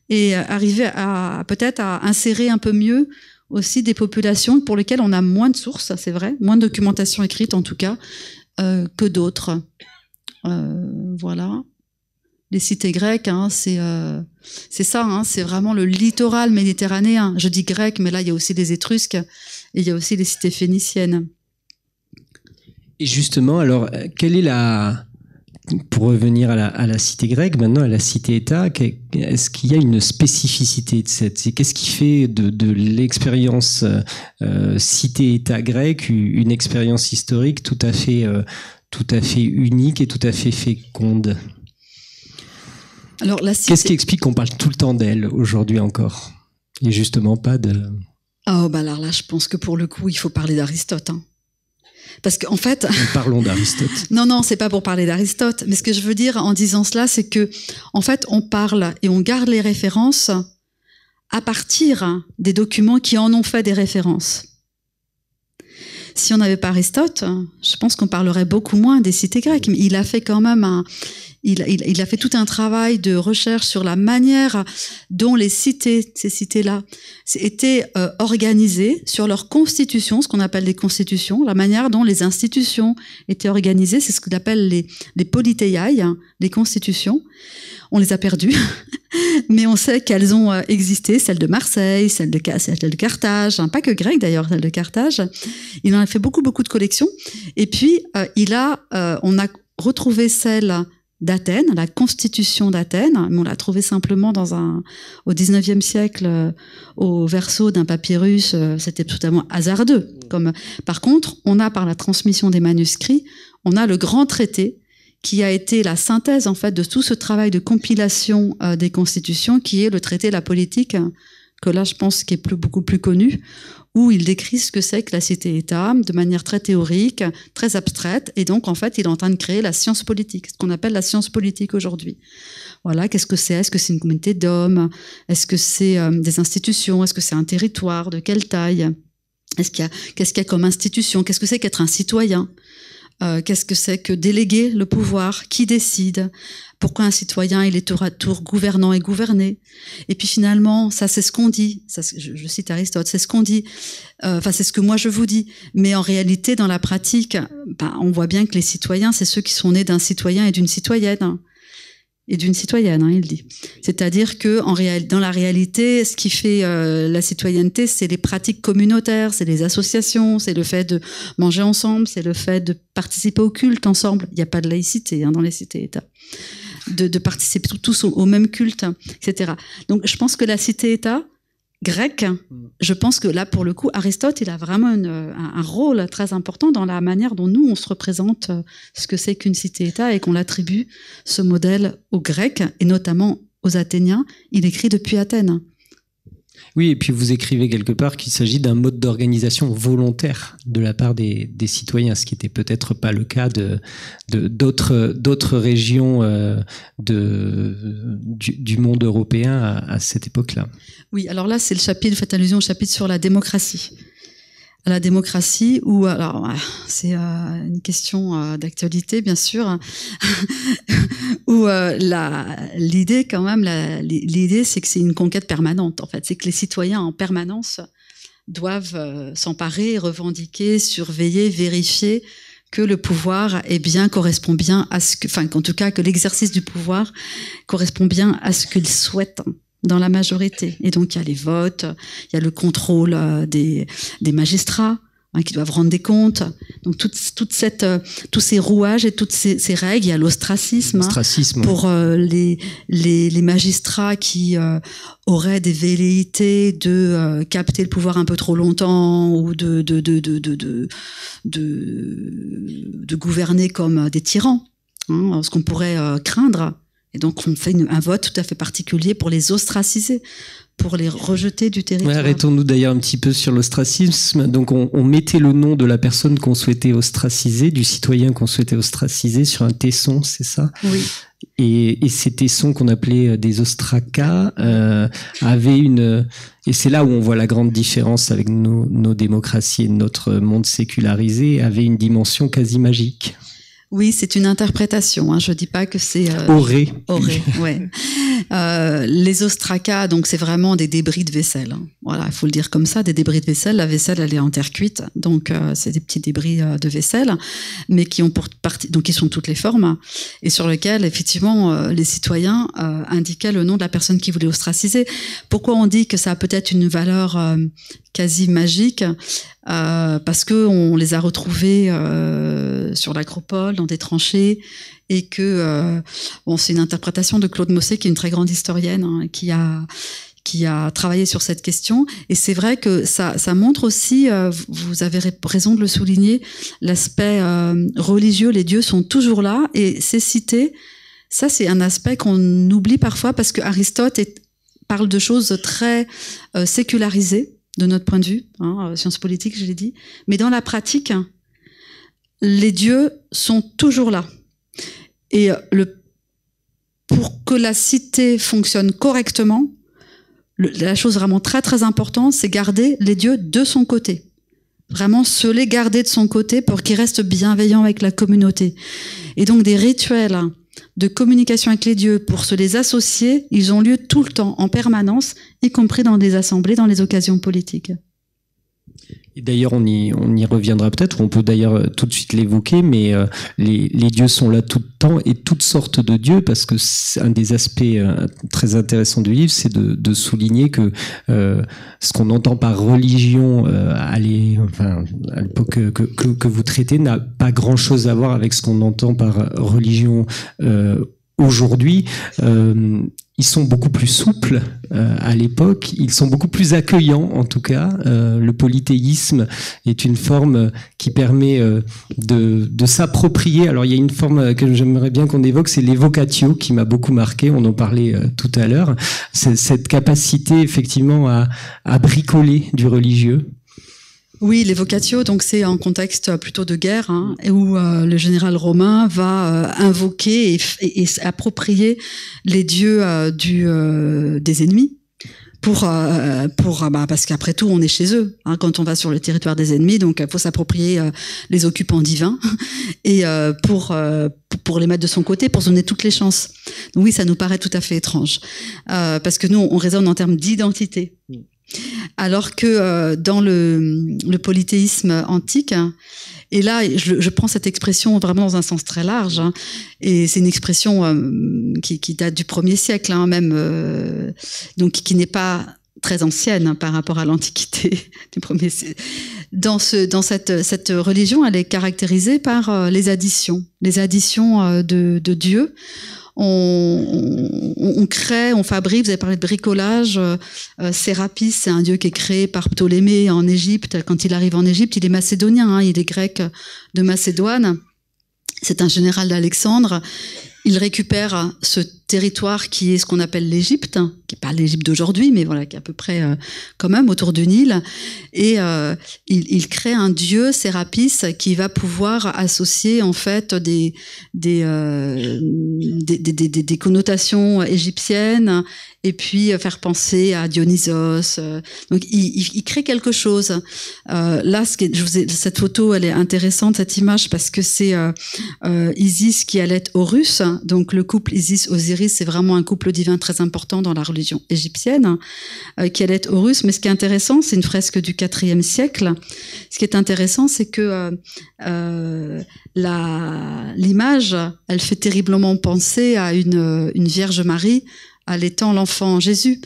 et arriver à peut-être à insérer un peu mieux aussi des populations pour lesquelles on a moins de sources, c'est vrai, moins de documentation écrite en tout cas, que d'autres. Voilà. Les cités grecques, hein, c'est ça, hein, c'est vraiment le littoral méditerranéen. Je dis grec, mais là il y a aussi les Étrusques et il y a aussi les cités phéniciennes. Et justement, alors, quelle est pour revenir à la cité grecque, maintenant à la cité-État, est-ce qu'il y a une spécificité de qu'est-ce qui fait de l'expérience cité-État grecque une expérience historique tout à fait unique et tout à fait féconde? Alors, qu'est-ce qui explique qu'on parle tout le temps d'elle aujourd'hui encore? Et justement pas de... Oh, bah alors là, je pense que pour le coup, il faut parler d'Aristote, hein. Parce qu'en fait... Parlons d'Aristote. Non, c'est pas pour parler d'Aristote. Mais ce que je veux dire en disant cela, c'est que, en fait, on parle et on garde les références à partir des documents qui en ont fait des références. si on n'avait pas Aristote, je pense qu'on parlerait beaucoup moins des cités grecques. Mais il a fait quand même il a fait tout un travail de recherche sur la manière dont les cités, ces cités-là, étaient organisées, sur leur constitution, ce qu'on appelle des constitutions, la manière dont les institutions étaient organisées, c'est ce qu'on appelle les politeiai, les constitutions. On les a perdues, mais on sait qu'elles ont existé, celle de Marseille, celle de Carthage, pas que grecque d'ailleurs, celle de Carthage. Il en a fait beaucoup de collections. Et puis, on a retrouvé celle d'Athènes, la constitution d'Athènes, mais on l'a trouvée simplement au 19e siècle, au verso d'un papyrus, c'était totalement hasardeux. Par contre, on a par la transmission des manuscrits, on a le grand traité qui a été la synthèse en fait de tout ce travail de compilation des constitutions, qui est le traité de la politique, que là je pense qu'il est beaucoup plus connu, où il décrit ce que c'est que la cité-État de manière très théorique, très abstraite, et donc en fait il est en train de créer la science politique, ce qu'on appelle la science politique aujourd'hui. Voilà, qu'est-ce que c'est? Est-ce que c'est une communauté d'hommes? Est-ce que c'est des institutions? Est-ce que c'est un territoire? De quelle taille? Qu'est-ce qu'il y a comme institution? Qu'est-ce que c'est qu'être un citoyen? Qu'est-ce que c'est que déléguer le pouvoir? Qui décide? Pourquoi un citoyen il est tour à tour gouvernant et gouverné? Et puis finalement, ça c'est ce qu'on dit. Ça, je cite Aristote, c'est ce qu'on dit. C'est ce que moi je vous dis. Mais en réalité, dans la pratique, on voit bien que les citoyens, c'est ceux qui sont nés d'un citoyen et d'une citoyenne. Il dit. C'est-à-dire que dans la réalité, ce qui fait la citoyenneté, c'est les pratiques communautaires, c'est les associations, c'est le fait de manger ensemble, c'est le fait de participer au culte ensemble. Il n'y a pas de laïcité dans les cités-États. De participer tous au même culte, etc. Donc, je pense que la cité-État grecque, je pense que là, pour le coup, Aristote, il a vraiment un rôle très important dans la manière dont nous, on se représente ce que c'est qu'une cité-État et qu'on l'attribue ce modèle aux Grecs et notamment aux Athéniens. Il écrit depuis Athènes. Oui, et puis vous écrivez quelque part qu'il s'agit d'un mode d'organisation volontaire de la part des citoyens, ce qui n'était peut-être pas le cas d'autres régions du monde européen à cette époque-là. Oui, alors là, c'est le chapitre, vous faites allusion au chapitre sur la démocratie. La démocratie, ou alors c'est une question d'actualité bien sûr, où l'idée quand même, l'idée c'est que c'est une conquête permanente en fait, c'est que les citoyens en permanence doivent s'emparer, revendiquer, surveiller, vérifier que le pouvoir correspond bien à ce que, qu'en tout cas que l'exercice du pouvoir correspond bien à ce qu'ils souhaitent. Dans la majorité. Et donc, il y a les votes, il y a le contrôle des magistrats qui doivent rendre des comptes. Donc, tous ces rouages et toutes ces règles. Il y a l'ostracisme pour les magistrats qui auraient des velléités de capter le pouvoir un peu trop longtemps ou de gouverner comme des tyrans, ce qu'on pourrait craindre. Et donc, on fait un vote tout à fait particulier pour les ostraciser, pour les rejeter du territoire. Ouais, arrêtons-nous d'ailleurs un petit peu sur l'ostracisme. Donc, on mettait le nom de la personne qu'on souhaitait ostraciser, du citoyen qu'on souhaitait ostraciser sur un tesson, c'est ça? Oui. Et ces tessons qu'on appelait des ostracas avaient et c'est là où on voit la grande différence avec nos démocraties et notre monde sécularisé, avaient une dimension quasi magique. Oui, c'est une interprétation. Je dis pas que c'est Aurait, ouais. Les ostracas, donc c'est vraiment des débris de vaisselle. Voilà, il faut le dire comme ça, des débris de vaisselle. La vaisselle, elle est en terre cuite, donc c'est des petits débris de vaisselle, mais qui ont pour partie, donc qui sont toutes les formes, et sur lesquels effectivement les citoyens indiquaient le nom de la personne qui voulait ostraciser. Pourquoi on dit que ça a peut-être une valeur quasi magique? Parce que on les a retrouvés sur l'acropole, dans des tranchées, et que c'est une interprétation de Claude Mossé, qui est une très grande historienne, qui a travaillé sur cette question. Et c'est vrai que ça montre aussi, vous avez raison de le souligner, l'aspect religieux. Les dieux sont toujours là, et c'est cité. Ça, c'est un aspect qu'on oublie parfois, parce que Aristote parle de choses très sécularisées de notre point de vue, sciences politiques, je l'ai dit. Mais dans la pratique, les dieux sont toujours là. Et pour que la cité fonctionne correctement, la chose vraiment très très importante, c'est garder les dieux de son côté. vraiment se les garder de son côté pour qu'il reste bienveillant avec la communauté. Et donc des rituels de communication avec les dieux pour se les associer, ils ont lieu tout le temps, en permanence, y compris dans des assemblées, dans les occasions politiques. Et d'ailleurs, on y reviendra peut-être, on peut d'ailleurs tout de suite l'évoquer, mais les dieux sont là tout le temps et toutes sortes de dieux, parce que c'est un des aspects très intéressants du livre, c'est de souligner que ce qu'on entend par religion à l'époque que vous traitez n'a pas grand-chose à voir avec ce qu'on entend par religion aujourd'hui. Ils sont beaucoup plus souples à l'époque, ils sont beaucoup plus accueillants en tout cas. Le polythéisme est une forme qui permet de s'approprier. Alors il y a une forme que j'aimerais bien qu'on évoque, c'est l'évocatio, qui m'a beaucoup marqué, on en parlait tout à l'heure. C'est cette capacité effectivement à bricoler du religieux. Oui, l'évocatio, donc c'est un contexte plutôt de guerre, où le général romain va invoquer et approprier les dieux des ennemis parce qu'après tout on est chez eux quand on va sur le territoire des ennemis, donc il faut s'approprier les occupants divins et pour les mettre de son côté, pour se donner toutes les chances. Donc oui, ça nous paraît tout à fait étrange parce que nous on raisonne en termes d'identité. Alors que dans le polythéisme antique, et là je prends cette expression vraiment dans un sens très large, et c'est une expression qui date du 1er siècle, donc qui n'est pas très ancienne par rapport à l'Antiquité du 1er siècle. Dans cette religion, elle est caractérisée par les additions de dieux. On crée, on fabrique, vous avez parlé de bricolage, Sérapis, c'est un dieu qui est créé par Ptolémée en Égypte. Quand il arrive en Égypte, il est macédonien, il est grec de Macédoine. C'est un général d'Alexandre. Il récupère ce territoire qui est ce qu'on appelle l'Égypte, qui n'est pas l'Égypte d'aujourd'hui, mais voilà, qui est à peu près quand même autour du Nil. Et il crée un dieu, Sérapis, qui va pouvoir associer en fait des connotations égyptiennes et puis faire penser à Dionysos. Donc il crée quelque chose. Là, cette photo, elle est intéressante, cette image, parce que c'est Isis qui allait Horus. Donc le couple Isis-Osiris, c'est vraiment un couple divin très important dans la religion égyptienne, qui allait Horus. Mais ce qui est intéressant, c'est une fresque du IVe siècle. Ce qui est intéressant, c'est que l'image, elle fait terriblement penser à une Vierge Marie allaitant l'enfant Jésus.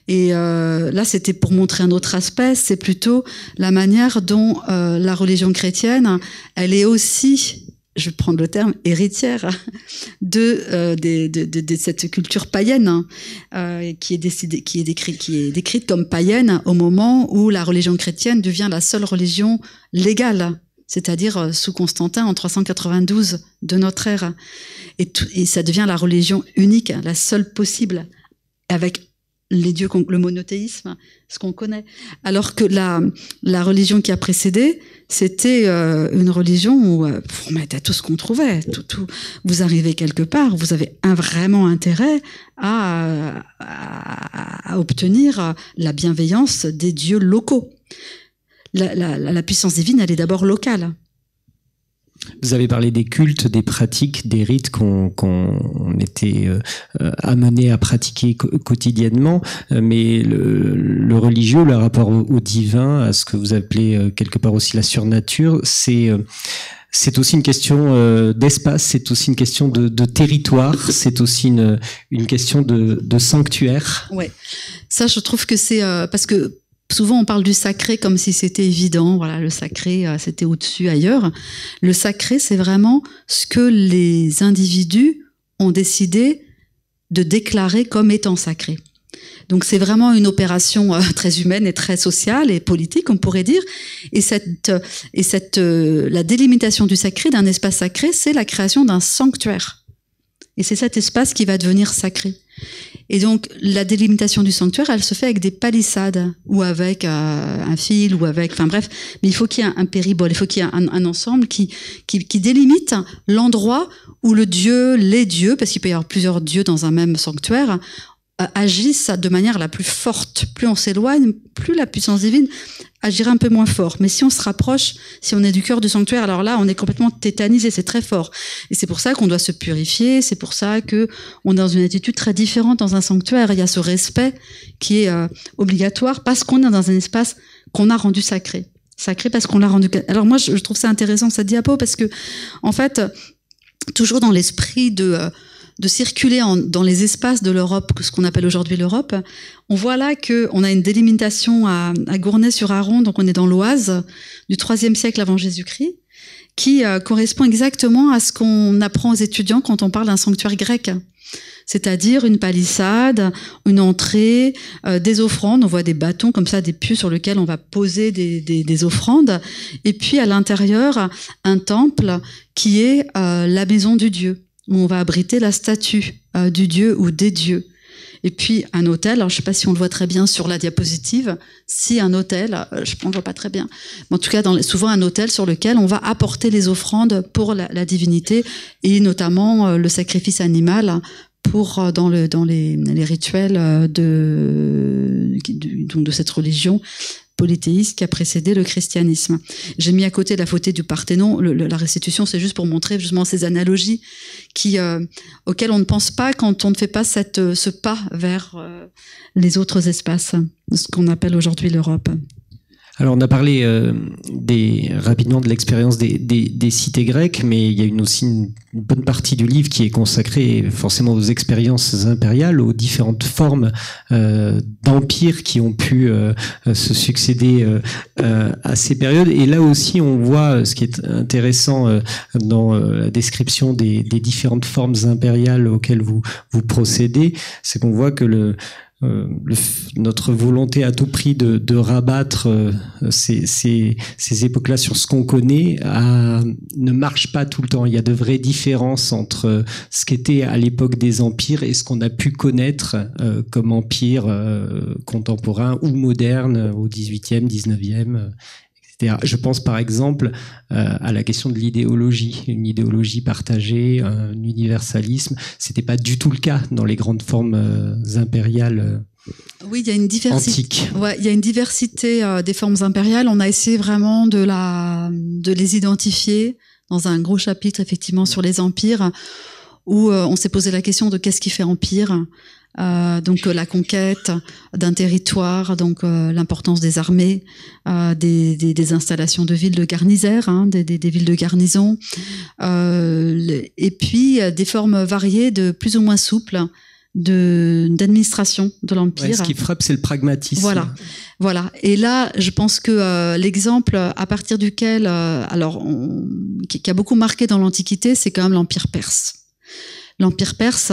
Et là, c'était pour montrer un autre aspect, c'est plutôt la manière dont la religion chrétienne, elle est aussi, je vais prendre le terme, héritière de cette culture païenne, qui est décrite comme païenne au moment où la religion chrétienne devient la seule religion légale, c'est-à-dire sous Constantin en 392 de notre ère. Et ça devient la religion unique, la seule possible, avec les dieux, le monothéisme, ce qu'on connaît. Alors que la religion qui a précédé, c'était une religion où vous remettez tout ce qu'on trouvait. Tout, vous arrivez quelque part, vous avez vraiment intérêt à obtenir la bienveillance des dieux locaux. La puissance divine, elle est d'abord locale. Vous avez parlé des cultes, des pratiques, des rites qu'on était amenés à pratiquer quotidiennement, mais le religieux, le rapport au divin, à ce que vous appelez quelque part aussi la surnature, c'est aussi une question d'espace, c'est aussi une question de territoire, c'est aussi une question de sanctuaire. Ouais, ça je trouve que c'est parce que souvent, on parle du sacré comme si c'était évident. Voilà, le sacré, c'était au-dessus, ailleurs. Le sacré, c'est vraiment ce que les individus ont décidé de déclarer comme étant sacré. Donc, c'est vraiment une opération très humaine et très sociale et politique, on pourrait dire. Et la délimitation du sacré, d'un espace sacré, c'est la création d'un sanctuaire. Et c'est cet espace qui va devenir sacré. Et donc, la délimitation du sanctuaire, elle se fait avec des palissades, ou avec un fil, ou avec... Enfin bref, mais il faut qu'il y ait un péribole, il faut qu'il y ait un ensemble qui délimite l'endroit où les dieux, parce qu'il peut y avoir plusieurs dieux dans un même sanctuaire, agissent de manière la plus forte. Plus on s'éloigne, plus la puissance divine agira un peu moins fort. Mais si on se rapproche, si on est du cœur du sanctuaire, alors là, on est complètement tétanisé, c'est très fort. Et c'est pour ça qu'on doit se purifier, c'est pour ça que on est dans une attitude très différente dans un sanctuaire. Il y a ce respect qui est obligatoire parce qu'on est dans un espace qu'on a rendu sacré. Sacré parce qu'on l'a rendu... Alors moi, je trouve ça intéressant, cette diapo, parce que, en fait, toujours dans l'esprit de circuler dans les espaces de l'Europe, ce qu'on appelle aujourd'hui l'Europe, on voit là qu'on a une délimitation à Gournay-sur-Aron, donc on est dans l'Oise, du IIIe siècle avant Jésus-Christ, qui correspond exactement à ce qu'on apprend aux étudiants quand on parle d'un sanctuaire grec. C'est-à-dire une palissade, une entrée, des offrandes. On voit des bâtons comme ça, des pieux sur lesquels on va poser des offrandes. Et puis à l'intérieur, un temple qui est la maison du Dieu, où on va abriter la statue du Dieu ou des dieux. Et puis un autel, alors je ne sais pas si on le voit très bien sur la diapositive, si un autel, je ne vois pas très bien, mais en tout cas souvent un autel sur lequel on va apporter les offrandes pour la divinité et notamment le sacrifice animal pour dans les rituels de cette religion polythéiste qui a précédé le christianisme. J'ai mis à côté la photo du Parthénon. La restitution, c'est juste pour montrer justement ces analogies auxquelles on ne pense pas quand on ne fait pas ce pas vers les autres espaces, ce qu'on appelle aujourd'hui l'Europe. Alors on a parlé rapidement de l'expérience des cités grecques, mais il y a aussi une bonne partie du livre qui est consacrée forcément aux expériences impériales, aux différentes formes d'empires qui ont pu se succéder à ces périodes. Et là aussi on voit ce qui est intéressant dans la description des différentes formes impériales auxquelles vous procédez, c'est qu'on voit que notre volonté à tout prix de rabattre ces époques-là sur ce qu'on connaît ne marche pas tout le temps. Il y a de vraies différences entre ce qu'était à l'époque des empires et ce qu'on a pu connaître comme empire contemporain ou moderne au XVIIIe, XIXe. Je pense par exemple à la question de l'idéologie, une idéologie partagée, un universalisme. C'était pas du tout le cas dans les grandes formes impériales. Oui, il y a une diversité. Antique. Ouais, il y a une diversité des formes impériales. On a essayé vraiment de les identifier dans un gros chapitre effectivement sur les empires où on s'est posé la question de qu'est-ce qui fait empire. Donc la conquête d'un territoire, donc l'importance des armées, des installations de villes de garnisaires, des villes de garnison, et puis des formes variées de plus ou moins souples d'administration de l'empire. Ouais, ce qui frappe, c'est le pragmatisme. Voilà. Et là, je pense que l'exemple à partir duquel, qui a beaucoup marqué dans l'Antiquité, c'est quand même l'Empire perse. L'Empire perse.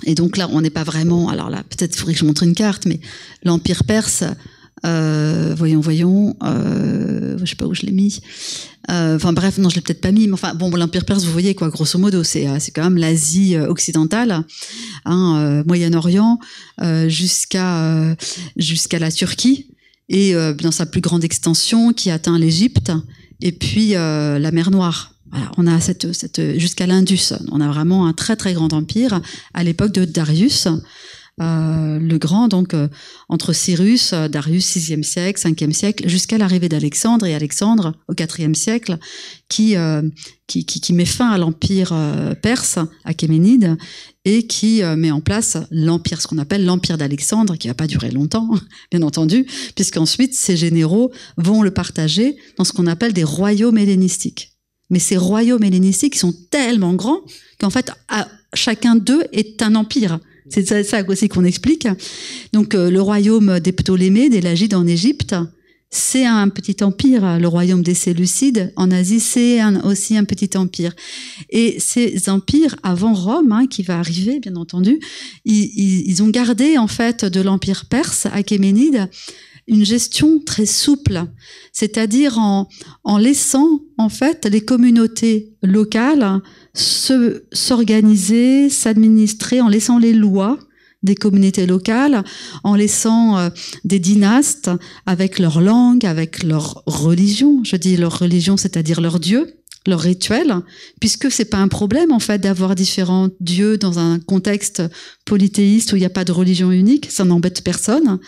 Et donc là, on n'est pas vraiment... Alors là, peut-être il faudrait que je montre une carte, mais l'Empire perse, voyons, je sais pas où je l'ai mis. Enfin bref, non, je l'ai peut-être pas mis, mais enfin bon, l'Empire perse, vous voyez quoi, grosso modo, c'est quand même l'Asie occidentale, Moyen-Orient, jusqu'à la Turquie, et dans sa plus grande extension qui atteint l'Égypte, et puis la mer Noire. Voilà, on a jusqu'à l'Indus. On a vraiment un très très grand empire à l'époque de Darius le Grand, donc entre Cyrus, Darius 6e siècle, 5e siècle, jusqu'à l'arrivée d'Alexandre, et Alexandre au 4e siècle qui met fin à l'empire perse achéménide et qui met en place l'empire, ce qu'on appelle l'empire d'Alexandre, qui va pas durer longtemps, bien entendu, puisqu'ensuite ces généraux vont le partager dans ce qu'on appelle des royaumes hellénistiques. Mais ces royaumes hellénistiques sont tellement grands qu'en fait, chacun d'eux est un empire. C'est ça aussi qu'on explique. Donc, le royaume des Ptolémées, des Lagides en Égypte, c'est un petit empire. Le royaume des Séleucides en Asie, c'est aussi un petit empire. Et ces empires, avant Rome, qui va arriver, bien entendu, ils ont gardé, en fait, de l'empire perse achéménide, une gestion très souple, c'est-à-dire en laissant en fait les communautés locales s'organiser, s'administrer, en laissant les lois des communautés locales, en laissant des dynastes avec leur langue, avec leur religion. Je dis leur religion, c'est-à-dire leur dieu, leurs rituels, puisque c'est pas un problème en fait d'avoir différents dieux dans un contexte polythéiste où il n'y a pas de religion unique, ça n'embête personne.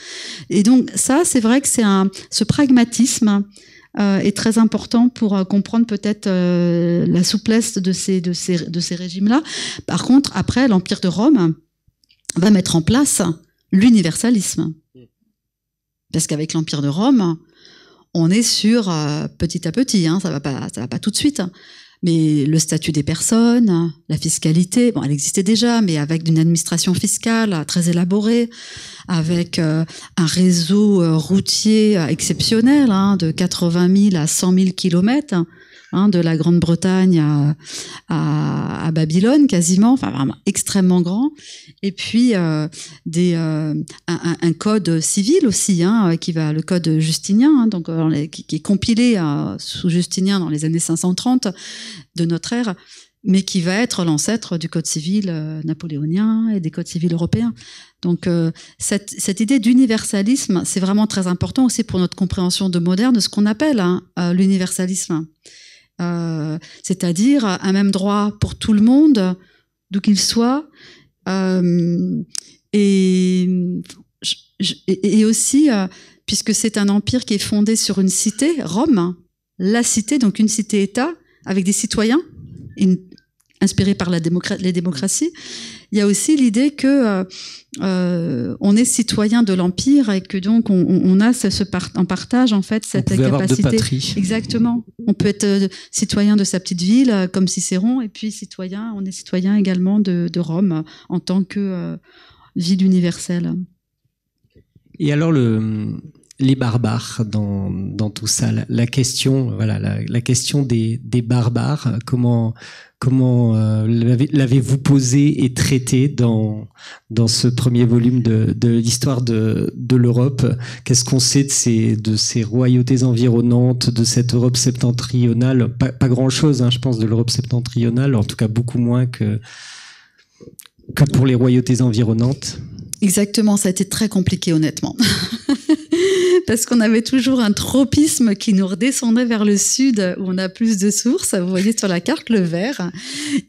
Et donc ça, c'est vrai que ce pragmatisme est très important pour comprendre peut-être la souplesse de ces régimes-là. Par contre, après, l'Empire de Rome va mettre en place l'universalisme. Parce qu'avec l'Empire de Rome, on est sur petit à petit, hein, ça va pas tout de suite. Mais le statut des personnes, la fiscalité, bon, elle existait déjà, mais avec une administration fiscale très élaborée, avec un réseau routier exceptionnel, hein, de 80 000 à 100 000 kilomètres, hein, de la Grande-Bretagne à Babylone quasiment, enfin vraiment extrêmement grand. Et puis un code civil aussi, hein, le code justinien, hein, donc qui est compilé sous Justinien dans les années 530 de notre ère, mais qui va être l'ancêtre du code civil napoléonien et des codes civils européens. Donc cette idée d'universalisme, c'est vraiment très important aussi pour notre compréhension de moderne, de ce qu'on appelle l'universalisme. C'est-à-dire un même droit pour tout le monde, d'où qu'il soit, et aussi, puisque c'est un empire qui est fondé sur une cité, Rome, la cité, donc une cité-État, avec des citoyens, inspirés par les démocraties. Il y a aussi l'idée que on est citoyen de l'empire et que donc on a en partage en fait cette capacité. Avoir deux patries. Exactement. On peut être citoyen de sa petite ville comme Cicéron et puis on est citoyen également de Rome en tant que ville universelle. Et alors les barbares dans tout ça, la question, voilà, la question des barbares, comment l'avez-vous posée et traitée dans ce premier volume de l'histoire de l'Europe? Qu'est-ce qu'on sait de ces royautés environnantes, de cette Europe septentrionale? Pas grand-chose, hein, je pense, de l'Europe septentrionale, en tout cas beaucoup moins que pour les royautés environnantes. Exactement, ça a été très compliqué honnêtement. Parce qu'on avait toujours un tropisme qui nous redescendait vers le sud où on a plus de sources. Vous voyez sur la carte le vert.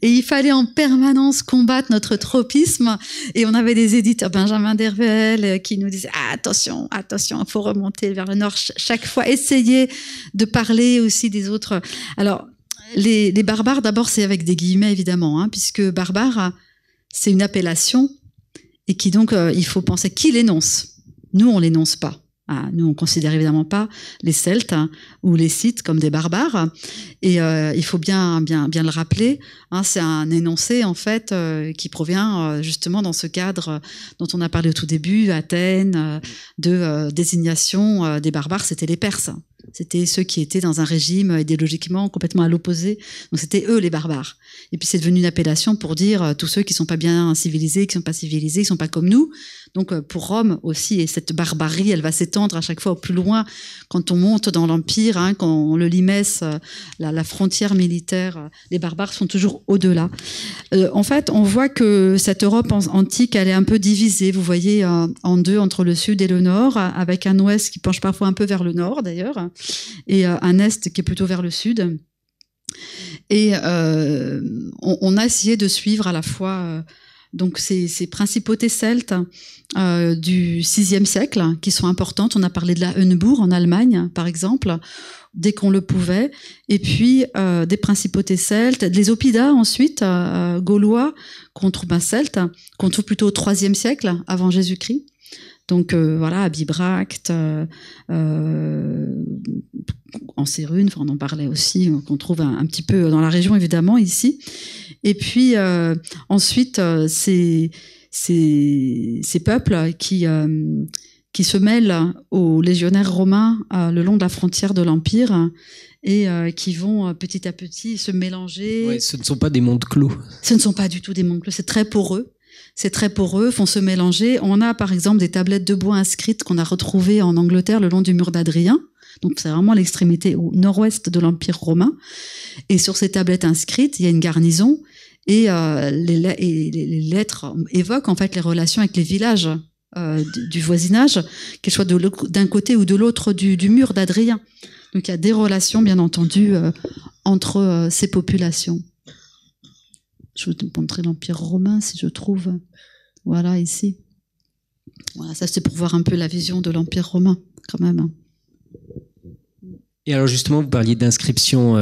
Et il fallait en permanence combattre notre tropisme. Et on avait des éditeurs, Benjamin Dervel, qui nous disaient attention, il faut remonter vers le nord. Chaque fois, essayer de parler aussi des autres. Alors, les barbares, d'abord, c'est avec des guillemets évidemment, hein, puisque barbare, c'est une appellation et qui donc, il faut penser qui l'énonce. Nous, on l'énonce pas. Nous, on considère évidemment pas les Celtes ou les Scythes comme des barbares. Et il faut bien le rappeler. Hein, c'est un énoncé en fait qui provient justement dans ce cadre dont on a parlé au tout début, Athènes, de désignation des barbares. C'était les Perses. C'était ceux qui étaient dans un régime idéologiquement complètement à l'opposé. Donc c'était eux les barbares. Et puis c'est devenu une appellation pour dire tous ceux qui sont pas bien civilisés, qui sont pas civilisés, qui sont pas comme nous. Donc pour Rome aussi, et cette barbarie, elle va s'étendre à chaque fois au plus loin quand on monte dans l'Empire, hein, quand le limès, la frontière militaire, les barbares sont toujours au-delà. En fait, on voit que cette Europe antique, elle est un peu divisée, vous voyez, en deux, entre le sud et le nord, avec un ouest qui penche parfois un peu vers le nord d'ailleurs, et un est qui est plutôt vers le sud. Et on a essayé de suivre à la fois donc ces principautés celtes du VIe siècle qui sont importantes. On a parlé de la Heuneburg en Allemagne, par exemple, dès qu'on le pouvait. Et puis des principautés celtes, les Oppidas ensuite, gaulois, qu'on trouve plutôt au IIIe siècle avant Jésus-Christ. Donc voilà, à Bibracte, en Cérune, on en parlait aussi, qu'on trouve un petit peu dans la région évidemment ici. Et puis ensuite ces peuples qui se mêlent aux légionnaires romains le long de la frontière de l'Empire et qui vont petit à petit se mélanger. Ouais, ce ne sont pas des mondes clos. Ce ne sont pas du tout des mondes clos, c'est très poreux. Font se mélanger. On a par exemple des tablettes de bois inscrites qu'on a retrouvées en Angleterre le long du mur d'Adrien. Donc c'est vraiment l'extrémité au nord-ouest de l'Empire romain. Et sur ces tablettes inscrites, il y a une garnison et les lettres évoquent en fait les relations avec les villages du voisinage, qu'elles soient d'un côté ou de l'autre du mur d'Adrien. Donc il y a des relations bien entendu entre ces populations. Je vais te montrer l'Empire romain si je trouve. Voilà, ici. Voilà, ça c'est pour voir un peu la vision de l'Empire romain, quand même. Et alors justement, vous parliez d'inscriptions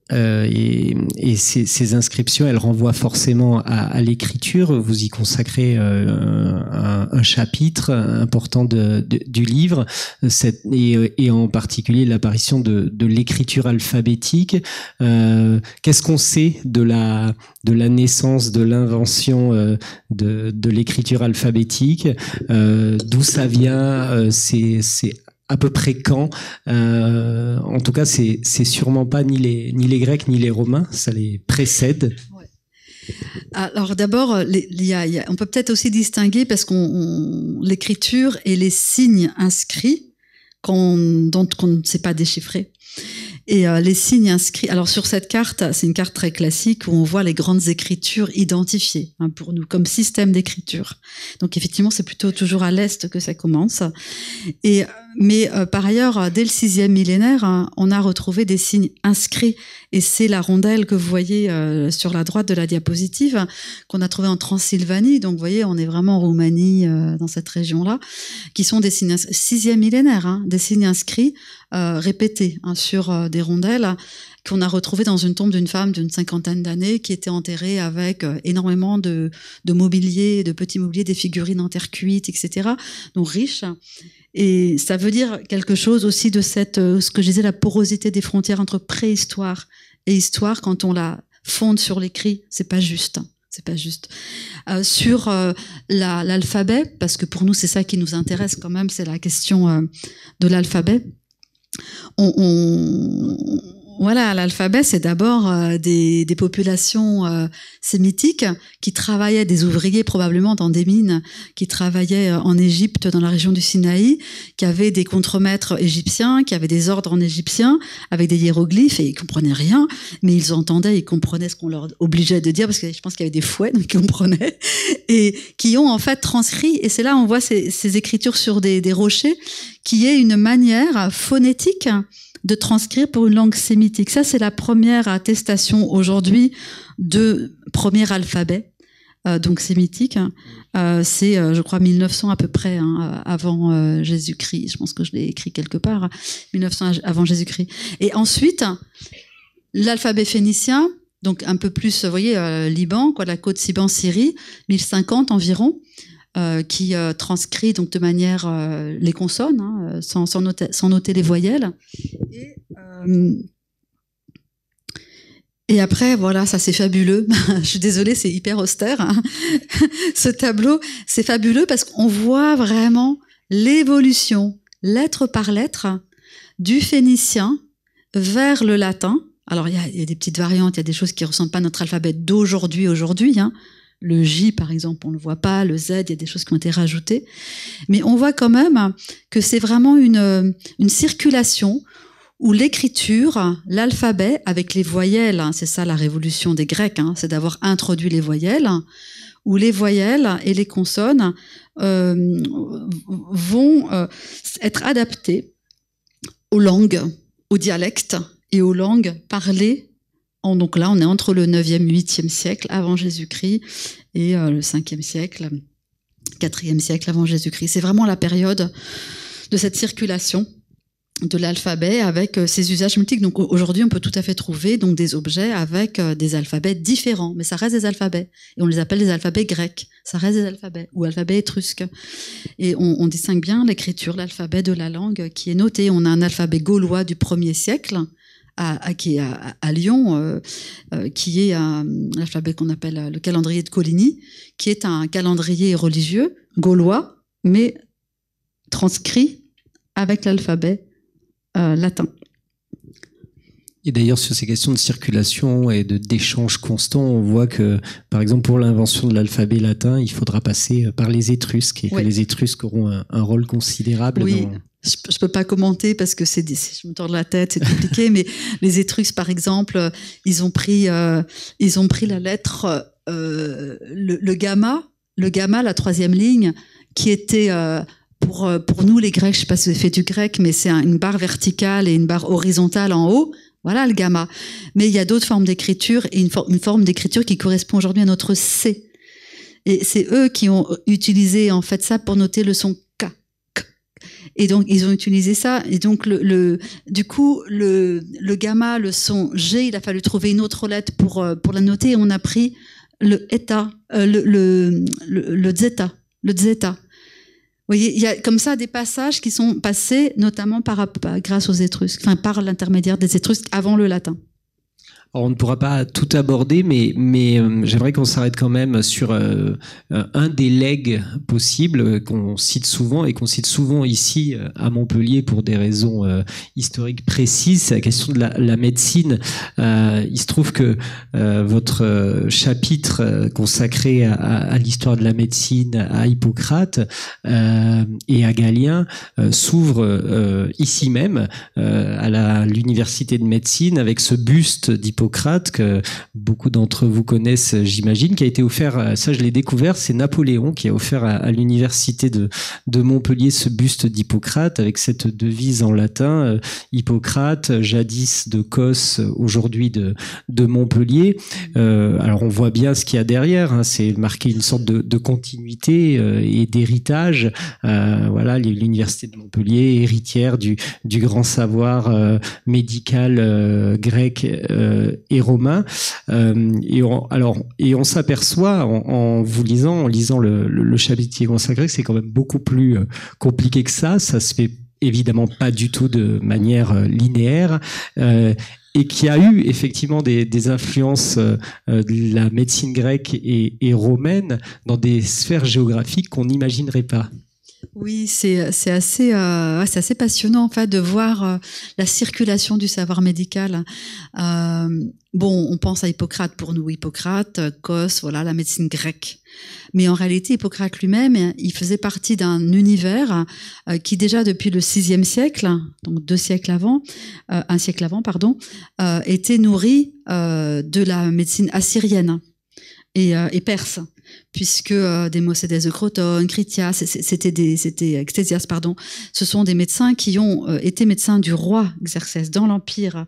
et ces inscriptions, elles renvoient forcément à l'écriture. Vous y consacrez un chapitre important du livre, et en particulier l'apparition de l'écriture alphabétique. Qu'est-ce qu'on sait de la naissance, de l'invention de l'écriture alphabétique, d'où ça vient, c'est à peu près quand? En tout cas, c'est sûrement pas ni les Grecs ni les Romains, ça les précède. Ouais. Alors d'abord, on peut peut-être aussi distinguer, parce qu'on l'écriture et les signes inscrits qu'on ne sait pas déchiffrer. Et les signes inscrits. Alors sur cette carte, c'est une carte très classique où on voit les grandes écritures identifiées, hein, pour nous, comme système d'écriture. Donc effectivement, c'est plutôt toujours à l'est que ça commence. Mais par ailleurs, dès le 6e millénaire, hein, on a retrouvé des signes inscrits. Et c'est la rondelle que vous voyez sur la droite de la diapositive, qu'on a trouvé en Transylvanie. Donc vous voyez, on est vraiment en Roumanie, dans cette région-là, qui sont des signes 6e millénaire, hein, des signes inscrits répétés, hein, sur des rondelles qu'on a retrouvées dans une tombe d'une femme d'une 50aine d'années qui était enterrée avec énormément de mobilier, de petits mobiliers, des figurines en terre cuite, etc. Donc riche. Et ça veut dire quelque chose aussi de ce que je disais, la porosité des frontières entre préhistoire et histoire. Quand on la fonde sur l'écrit, c'est pas juste. C'est pas juste. Sur l'alphabet, parce que pour nous c'est ça qui nous intéresse quand même, c'est la question de l'alphabet. Voilà, l'alphabet, c'est d'abord des populations sémitiques qui travaillaient, des ouvriers probablement dans des mines, qui travaillaient en Égypte, dans la région du Sinaï, qui avaient des contremaîtres égyptiens, qui avaient des ordres en égyptien, avec des hiéroglyphes, et ils comprenaient rien, mais ils entendaient, ils comprenaient ce qu'on leur obligeait de dire, parce que je pense qu'il y avait des fouets, donc ils comprenaient, et qui ont en fait transcrit, et c'est là on voit ces écritures sur des rochers, qui est une manière phonétique de transcrire pour une langue sémitique. Ça, c'est la première attestation aujourd'hui de premier alphabet, donc sémitique. C'est, je crois, 1900 à peu près, hein, avant Jésus-Christ. Je pense que je l'ai écrit quelque part, 1900 avant Jésus-Christ. Et ensuite, l'alphabet phénicien, donc un peu plus, vous voyez, Liban, quoi, la côte Liban-Syrie, 1050 environ. Qui transcrit donc de manière les consonnes, hein, sans noter les voyelles. Et après, voilà, ça c'est fabuleux. Je suis désolée, c'est hyper austère, hein. Ce tableau, c'est fabuleux parce qu'on voit vraiment l'évolution, lettre par lettre, du phénicien vers le latin. Alors, il y a des petites variantes, il y a des choses qui ne ressemblent pas à notre alphabet d'aujourd'hui, hein. Le J, par exemple, on ne le voit pas. Le Z, il y a des choses qui ont été rajoutées. Mais on voit quand même que c'est vraiment une circulation où l'écriture, l'alphabet, avec les voyelles, hein, c'est ça la révolution des Grecs, hein, c'est d'avoir introduit les voyelles, où les voyelles et les consonnes vont être adaptées aux langues, aux dialectes et aux langues parlées. Donc là, on est entre le 9e, 8e siècle avant Jésus-Christ et le 5e siècle, 4e siècle avant Jésus-Christ. C'est vraiment la période de cette circulation de l'alphabet avec ses usages multiples. Donc aujourd'hui, on peut tout à fait trouver donc des objets avec des alphabets différents, mais ça reste des alphabets. Et on les appelle des alphabets grecs. Ça reste des alphabets ou alphabets étrusques. Et on distingue bien l'écriture, l'alphabet de la langue qui est noté. On a un alphabet gaulois du 1er siècle, qui est à Lyon, qui est l'alphabet qu'on appelle le calendrier de Coligny, qui est un calendrier religieux gaulois, mais transcrit avec l'alphabet latin. Et d'ailleurs, sur ces questions de circulation et d'échange constant, on voit que, par exemple, pour l'invention de l'alphabet latin, il faudra passer par les Étrusques, et que les Étrusques auront un rôle considérable. Oui. Je peux pas commenter parce que je me tords la tête, c'est compliqué, mais les Étrusques, par exemple, ils ont pris la lettre, le gamma, la 3e ligne, qui était, pour nous, les Grecs, je sais pas si vous avez fait du grec, mais c'est une barre verticale et une barre horizontale en haut. Voilà le gamma. Mais il y a d'autres formes d'écriture et une forme d'écriture qui correspond aujourd'hui à notre C. Et c'est eux qui ont utilisé en fait ça pour noter le son K. Et donc ils ont utilisé ça. Et donc du coup le gamma, le son G, il a fallu trouver une autre lettre pour la noter. Et on a pris le eta, le zeta, Vous voyez, il y a comme ça des passages qui sont passés notamment grâce aux Étrusques, enfin par l'intermédiaire des Étrusques avant le latin. Alors, on ne pourra pas tout aborder, mais j'aimerais qu'on s'arrête quand même sur un des legs possibles qu'on cite souvent et qu'on cite souvent ici à Montpellier pour des raisons historiques précises. C'est la question de la médecine. Il se trouve que votre chapitre consacré à l'histoire de la médecine, à Hippocrate et à Galien s'ouvre ici même à l'université de médecine avec ce buste d'Hippocrate que beaucoup d'entre vous connaissent, j'imagine, qui a été offert, ça je l'ai découvert, c'est Napoléon qui a offert à l'université de Montpellier ce buste d'Hippocrate avec cette devise en latin, Hippocrate, jadis de Cos, aujourd'hui de Montpellier. Alors on voit bien ce qu'il y a derrière, hein, c'est marqué une sorte de continuité et d'héritage. Voilà, l'université de Montpellier, héritière du grand savoir médical grec et romain, et on s'aperçoit en lisant le chapitre qui est consacré que c'est quand même beaucoup plus compliqué que ça. Ça se fait évidemment pas du tout de manière linéaire. Et qui a eu effectivement des influences de la médecine grecque et romaine dans des sphères géographiques qu'on n'imaginerait pas. Oui, c'est assez passionnant en fait de voir la circulation du savoir médical. Bon, on pense à Hippocrate pour nous, Hippocrate, Cos, voilà, la médecine grecque. Mais en réalité, Hippocrate lui-même, il faisait partie d'un univers qui déjà depuis le VIe siècle, donc un siècle avant, était nourri de la médecine assyrienne et perse. Puisque Démocédès de Crotone, Critias, Ctésias, ce sont des médecins qui ont été médecins du roi Xerxès dans l'empire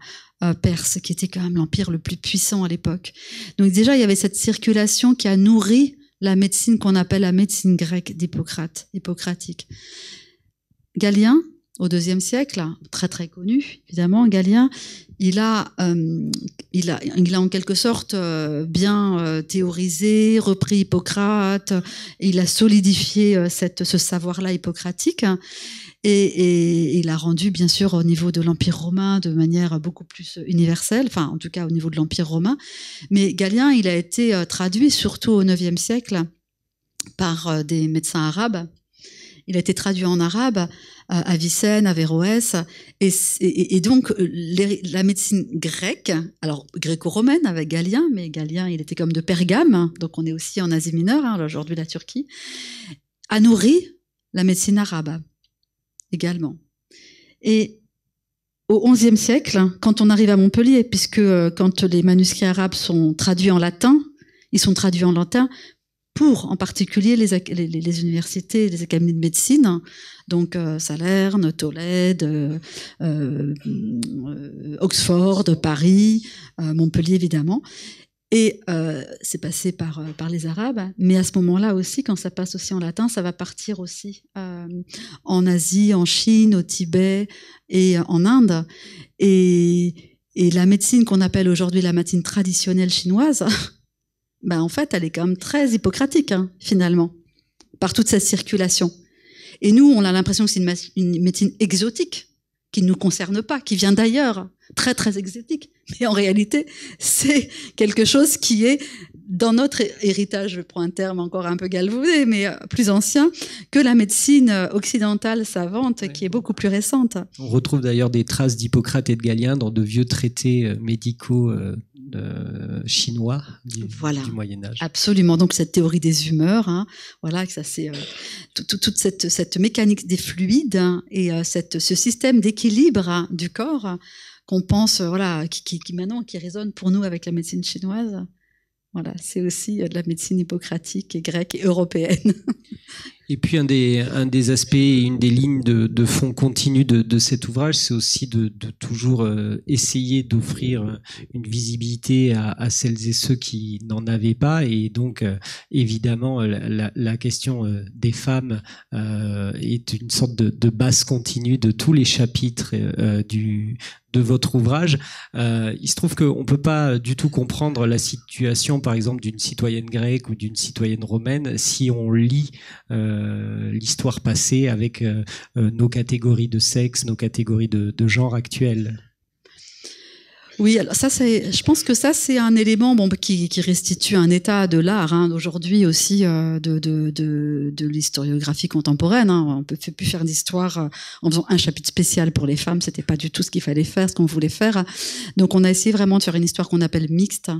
perse, qui était quand même l'empire le plus puissant à l'époque. Donc déjà, il y avait cette circulation qui a nourri la médecine qu'on appelle la médecine grecque d'Hippocrate, hippocratique. Galien, au IIe siècle, très très connu, évidemment, Galien, il a en quelque sorte bien théorisé, repris Hippocrate, et il a solidifié ce savoir-là hippocratique, et il a rendu bien sûr au niveau de l'Empire romain de manière beaucoup plus universelle, enfin en tout cas au niveau de l'Empire romain. Mais Galien, il a été traduit surtout au IXe siècle par des médecins arabes. Il a été traduit en arabe à Avicenne, Averroès, et donc la médecine grecque, alors gréco-romaine avec Galien, mais Galien il était comme de Pergame, donc on est aussi en Asie mineure, hein, aujourd'hui la Turquie, a nourri la médecine arabe également. Et au XIe siècle, quand on arrive à Montpellier, puisque quand les manuscrits arabes sont traduits en latin, ils sont traduits en latin pour en particulier les universités, les académies de médecine, donc Salerne, Tolède, Oxford, Paris, Montpellier évidemment. Et c'est passé par les Arabes, mais à ce moment-là aussi, quand ça passe aussi en latin, ça va partir aussi en Asie, en Chine, au Tibet et en Inde. Et la médecine qu'on appelle aujourd'hui la médecine traditionnelle chinoise, ben en fait, elle est quand même très hippocratique, hein, finalement, par toute cette circulation. Et nous, on a l'impression que c'est une médecine exotique, qui ne nous concerne pas, qui vient d'ailleurs, très très exotique. Mais en réalité, c'est quelque chose qui est dans notre héritage, je prends un terme encore un peu galvaudé, mais plus ancien, que la médecine occidentale savante, qui est beaucoup plus récente. On retrouve d'ailleurs des traces d'Hippocrate et de Galien dans de vieux traités médicaux chinois du Moyen-Âge. Absolument. Donc cette théorie des humeurs, hein, voilà, que ça c'est toute cette mécanique des fluides, hein, et ce système d'équilibre, hein, du corps qu'on pense, voilà, qui maintenant qui résonne pour nous avec la médecine chinoise. Voilà, c'est aussi de la médecine hippocratique et grecque et européenne. Et puis un des aspects, une des lignes de fond continu de cet ouvrage, c'est aussi de toujours essayer d'offrir une visibilité à celles et ceux qui n'en avaient pas. Et donc, évidemment, la question des femmes est une sorte de base continue de tous les chapitres de votre ouvrage. Il se trouve qu'on ne peut pas du tout comprendre la situation, par exemple, d'une citoyenne grecque ou d'une citoyenne romaine si on lit l'histoire passée avec nos catégories de sexe, nos catégories de genre actuelles. Oui, alors ça, je pense que ça, c'est un élément qui restitue un état de l'art d'aujourd'hui aussi, de l'historiographie contemporaine. On ne peut plus faire d'histoire en faisant un chapitre spécial pour les femmes. C'était pas du tout ce qu'il fallait faire, ce qu'on voulait faire. Donc, on a essayé vraiment de faire une histoire qu'on appelle mixte,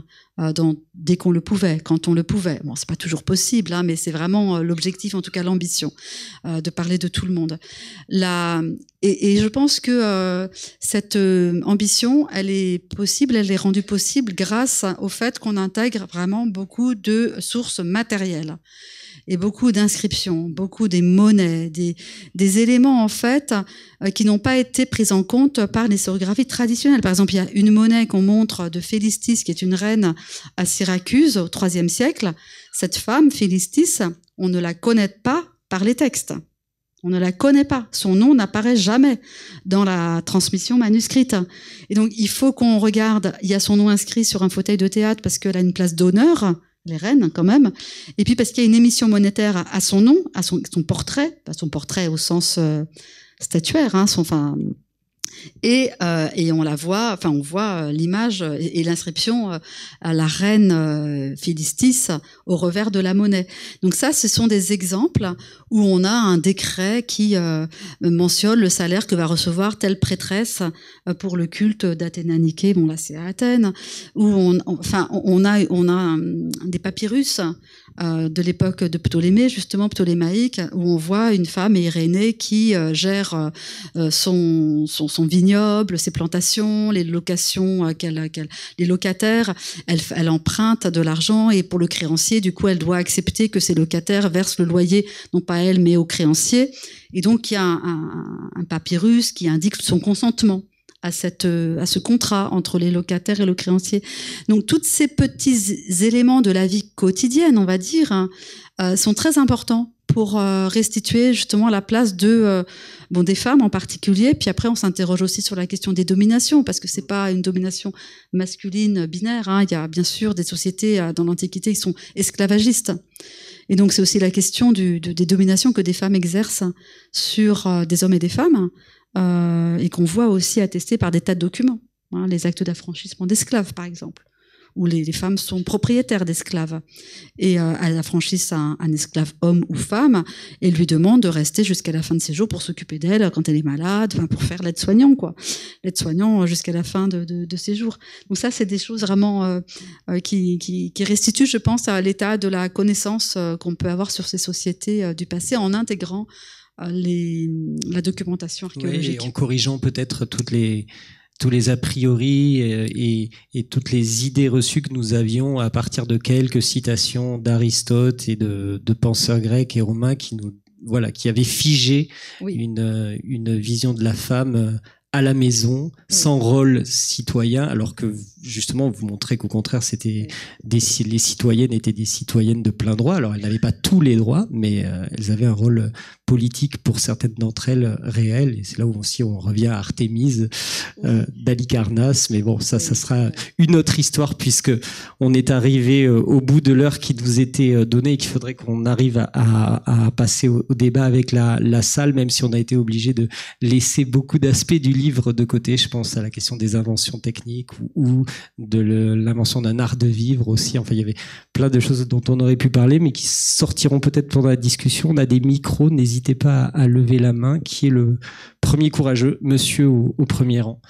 dès qu'on le pouvait, quand on le pouvait. Bon, c'est pas toujours possible, mais c'est vraiment l'objectif, en tout cas l'ambition, de parler de tout le monde. Et je pense que cette ambition, elle est rendue possible grâce au fait qu'on intègre vraiment beaucoup de sources matérielles et beaucoup d'inscriptions, beaucoup des monnaies, des éléments en fait qui n'ont pas été pris en compte par l'historiographie traditionnelle. Par exemple, il y a une monnaie qu'on montre de Philistis, qui est une reine à Syracuse au IIIe siècle. Cette femme, Philistis, on ne la connaît pas par les textes. On ne la connaît pas. Son nom n'apparaît jamais dans la transmission manuscrite. Et donc, il faut qu'on regarde. Il y a son nom inscrit sur un fauteuil de théâtre parce qu'elle a une place d'honneur, les reines quand même. Et puis parce qu'il y a une émission monétaire à son nom, à son portrait, pas son portrait au sens statuaire, et on la voit, on voit l'image et l'inscription à la reine Philistis au revers de la monnaie. Donc ça, ce sont des exemples où on a un décret qui mentionne le salaire que va recevoir telle prêtresse pour le culte d'Athéna-Niké. Bon là, c'est à Athènes. Où on a des papyrus de l'époque de Ptolémée, justement ptolémaïque, où on voit une femme, Irénée, qui gère son vignoble, ses plantations, les locations, les locataires. Elle emprunte de l'argent et pour le créancier, du coup, elle doit accepter que ses locataires versent le loyer, non pas elle, mais au créancier. Et donc, il y a un papyrus qui indique son consentement à ce contrat entre les locataires et le créancier. Donc, tous ces petits éléments de la vie quotidienne, on va dire, sont très importants pour restituer justement la place des femmes en particulier. Puis après, on s'interroge aussi sur la question des dominations, parce que c'est pas une domination masculine binaire. Il y a bien sûr des sociétés dans l'Antiquité qui sont esclavagistes. Et donc, c'est aussi la question des dominations que des femmes exercent sur des hommes et des femmes, et qu'on voit aussi attesté par des tas de documents. Les actes d'affranchissement d'esclaves, par exemple, où les femmes sont propriétaires d'esclaves. Et elles affranchissent un esclave homme ou femme et lui demandent de rester jusqu'à la fin de ses jours pour s'occuper d'elle quand elle est malade, pour faire l'aide-soignant, l'aide-soignant jusqu'à la fin de ses jours. Donc ça, c'est des choses vraiment qui restituent, je pense, à l'état de la connaissance qu'on peut avoir sur ces sociétés du passé en intégrant la documentation archéologique. Oui, et en corrigeant peut-être tous les a priori et toutes les idées reçues que nous avions à partir de quelques citations d'Aristote et de penseurs grecs et romains qui avaient figé une vision de la femme à la maison, sans rôle citoyen, alors que justement vous montrez qu'au contraire les citoyennes étaient des citoyennes de plein droit. Alors elles n'avaient pas tous les droits, mais elles avaient un rôle politique pour certaines d'entre elles réel. Et c'est là où aussi on revient à Artémise d'Halicarnasse. Mais bon, ça sera une autre histoire, puisque on est arrivé au bout de l'heure qui nous était donnée et qu'il faudrait qu'on arrive à passer au débat avec la salle, même si on a été obligé de laisser beaucoup d'aspects du livre de côté. Je pense à la question des inventions techniques ou de l'invention d'un art de vivre aussi. Enfin, il y avait plein de choses dont on aurait pu parler, mais qui sortiront peut-être pendant la discussion. On a des micros, n'hésitez pas à lever la main. Qui est le premier courageux? Monsieur au premier rang.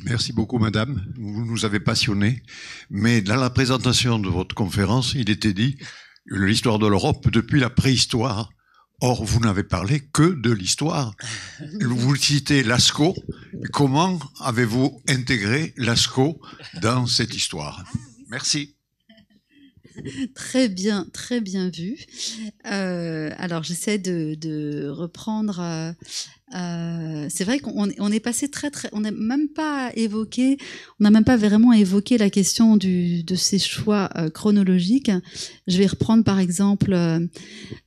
Merci beaucoup, madame. Vous nous avez passionnés. Mais dans la présentation de votre conférence, il était dit l'histoire de l'Europe depuis la préhistoire. Or, vous n'avez parlé que de l'histoire. Vous citez Lascaux. Comment avez-vous intégré Lascaux dans cette histoire? Merci. Très bien vu. Alors j'essaie de reprendre. C'est vrai qu'on est passé on n'a même pas vraiment évoqué la question de ces choix chronologiques. Je vais reprendre par exemple.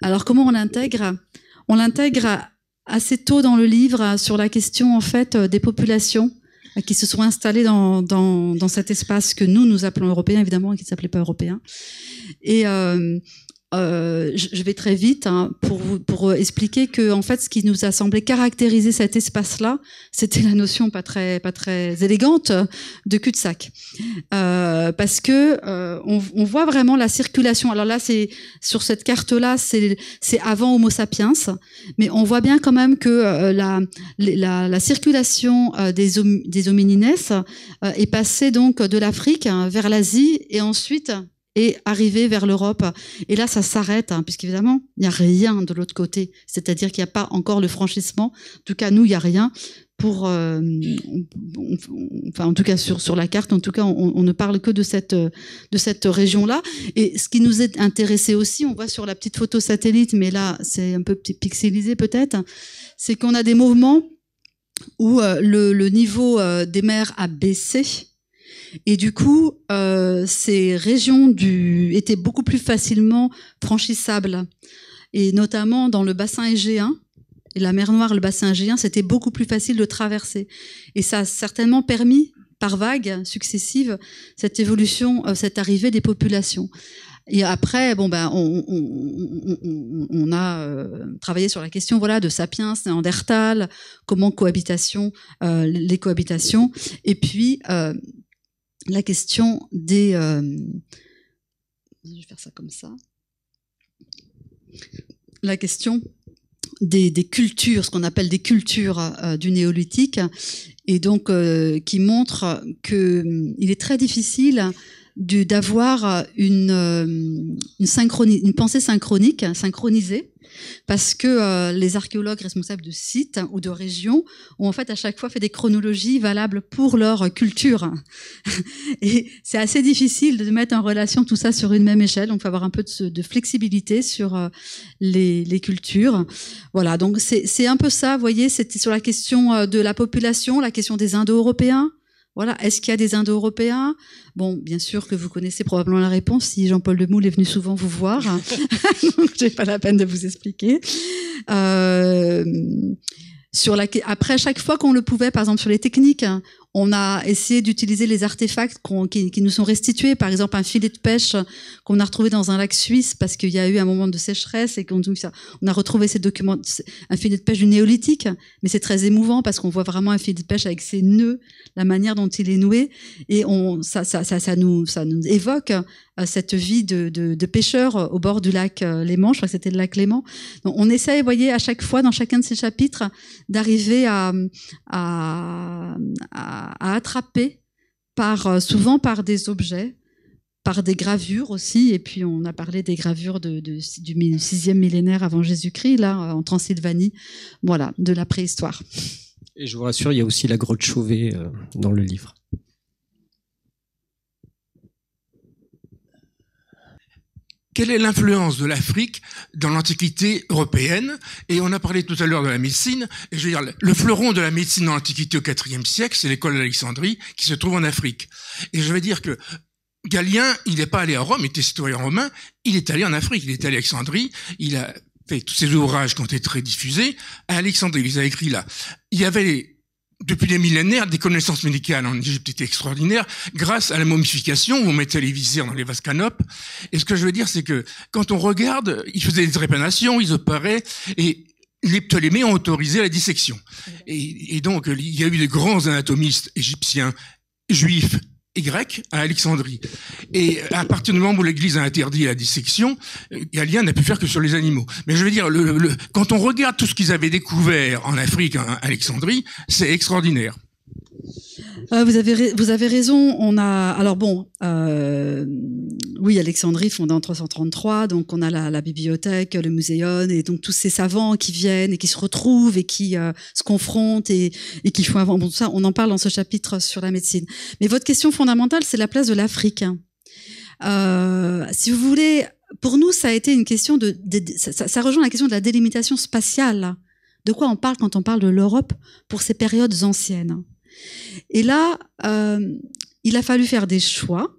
Alors comment on l'intègre? On l'intègre assez tôt dans le livre sur la question en fait des populations qui se sont installés dans cet espace que nous appelons européen, évidemment, et qui ne s'appelait pas européen. Et je vais très vite pour expliquer que en fait, ce qui nous a semblé caractériser cet espace-là, c'était la notion pas très élégante de cul-de-sac, parce que on voit vraiment la circulation. Alors là, c'est sur cette carte-là, c'est avant Homo sapiens, mais on voit bien quand même que la circulation des hominines est passée donc de l'Afrique vers l'Asie et ensuite et arriver vers l'Europe. Et là, ça s'arrête, puisqu'évidemment, il n'y a rien de l'autre côté. C'est-à-dire qu'il n'y a pas encore le franchissement. En tout cas, nous, il n'y a rien pour... enfin, en tout cas, sur la carte, en tout cas, on ne parle que de cette région-là. Et ce qui nous est intéressé aussi, on voit sur la petite photo satellite, mais là, c'est un peu pixelisé peut-être, c'est qu'on a des mouvements où le niveau des mers a baissé. Et du coup, ces régions étaient beaucoup plus facilement franchissables. Et notamment dans le bassin égéen, et la mer Noire, le bassin égéen, c'était beaucoup plus facile de traverser. Et ça a certainement permis, par vagues successives, cette évolution, cette arrivée des populations. Et après, on a travaillé sur la question, voilà, de Sapiens, Néandertal, comment les cohabitations, et puis la question des... je vais faire ça comme ça. La question des cultures, ce qu'on appelle des cultures du néolithique, et donc qui montre qu'il est très difficile d'avoir une pensée synchronisée, parce que les archéologues responsables de sites ou de régions ont en fait à chaque fois fait des chronologies valables pour leur culture. Et c'est assez difficile de mettre en relation tout ça sur une même échelle, donc il faut avoir un peu de flexibilité sur les cultures. Voilà, donc c'est un peu ça, vous voyez, c'était sur la question de la population, la question des Indo-Européens. Voilà, est-ce qu'il y a des Indo-Européens? Bon, bien sûr que vous connaissez probablement la réponse si Jean-Paul Demoule est venu souvent vous voir. Donc, j'ai pas la peine de vous expliquer. Après, chaque fois qu'on le pouvait, par exemple sur les techniques, on a essayé d'utiliser les artefacts qui nous sont restitués, par exemple un filet de pêche qu'on a retrouvé dans un lac suisse parce qu'il y a eu un moment de sécheresse et on a retrouvé ces documents, un filet de pêche du néolithique, mais c'est très émouvant parce qu'on voit vraiment un filet de pêche avec ses nœuds, la manière dont il est noué, et ça nous évoque cette vie de pêcheur au bord du lac Léman. Je crois que c'était le lac Léman. Donc, on essaie, vous voyez, à chaque fois dans chacun de ces chapitres d'arriver à attraper souvent par des objets, par des gravures aussi, et puis on a parlé des gravures du 6e millénaire avant Jésus-Christ, là, en Transylvanie, voilà, de la préhistoire. Et je vous rassure, il y a aussi la grotte Chauvet dans le livre. Quelle est l'influence de l'Afrique dans l'Antiquité européenne? Et on a parlé tout à l'heure de la médecine. Et je veux dire, le fleuron de la médecine dans l'Antiquité au IVe siècle, c'est l'école d'Alexandrie qui se trouve en Afrique. Et je vais dire que Galien, il n'est pas allé à Rome, il était citoyen romain, il est allé en Afrique, il est allé à Alexandrie, il a fait tous ces ouvrages qui ont été très diffusés. À Alexandrie, il les a écrits là. Il y avait depuis des millénaires, des connaissances médicales en Égypte étaient extraordinaires grâce à la momification où on mettait les viscères dans les vases canopes. Et ce que je veux dire, c'est que quand on regarde, ils faisaient des trépanations, ils opéraient, et les Ptolémées ont autorisé la dissection. Et donc, il y a eu des grands anatomistes égyptiens, juifs et grecs à Alexandrie. Et à partir du moment où l'Église a interdit la dissection, Galien n'a pu faire que sur les animaux. Mais je veux dire, quand on regarde tout ce qu'ils avaient découvert en Afrique, à Alexandrie, c'est extraordinaire. Vous avez raison. Oui, Alexandrie fondée en 333, donc on a la bibliothèque, le muséon, et donc tous ces savants qui viennent et qui se retrouvent et qui se confrontent et qui font avant. Bon, tout ça, on en parle dans ce chapitre sur la médecine. Mais votre question fondamentale, c'est la place de l'Afrique. Si vous voulez, pour nous, ça a été une question ça rejoint la question de la délimitation spatiale. De quoi on parle quand on parle de l'Europe pour ces périodes anciennes? Et là, il a fallu faire des choix.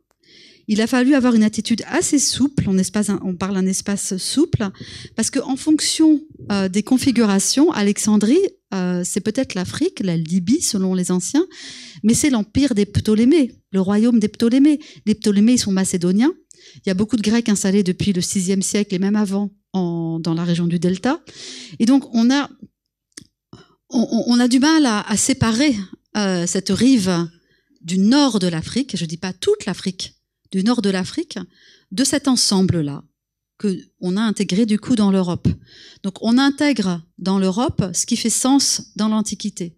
Il a fallu avoir une attitude assez souple. On parle d'un espace souple parce que en fonction des configurations, Alexandrie, c'est peut-être l'Afrique, la Libye selon les anciens, mais c'est l'empire des Ptolémées, le royaume des Ptolémées. Les Ptolémées, ils sont macédoniens. Il y a beaucoup de Grecs installés depuis le VIe siècle et même avant dans la région du Delta. Et donc on a du mal à séparer cette rive du nord de l'Afrique. Je dis pas toute l'Afrique. Du nord de l'Afrique, de cet ensemble-là, qu'on a intégré du coup dans l'Europe. Donc on intègre dans l'Europe ce qui fait sens dans l'Antiquité.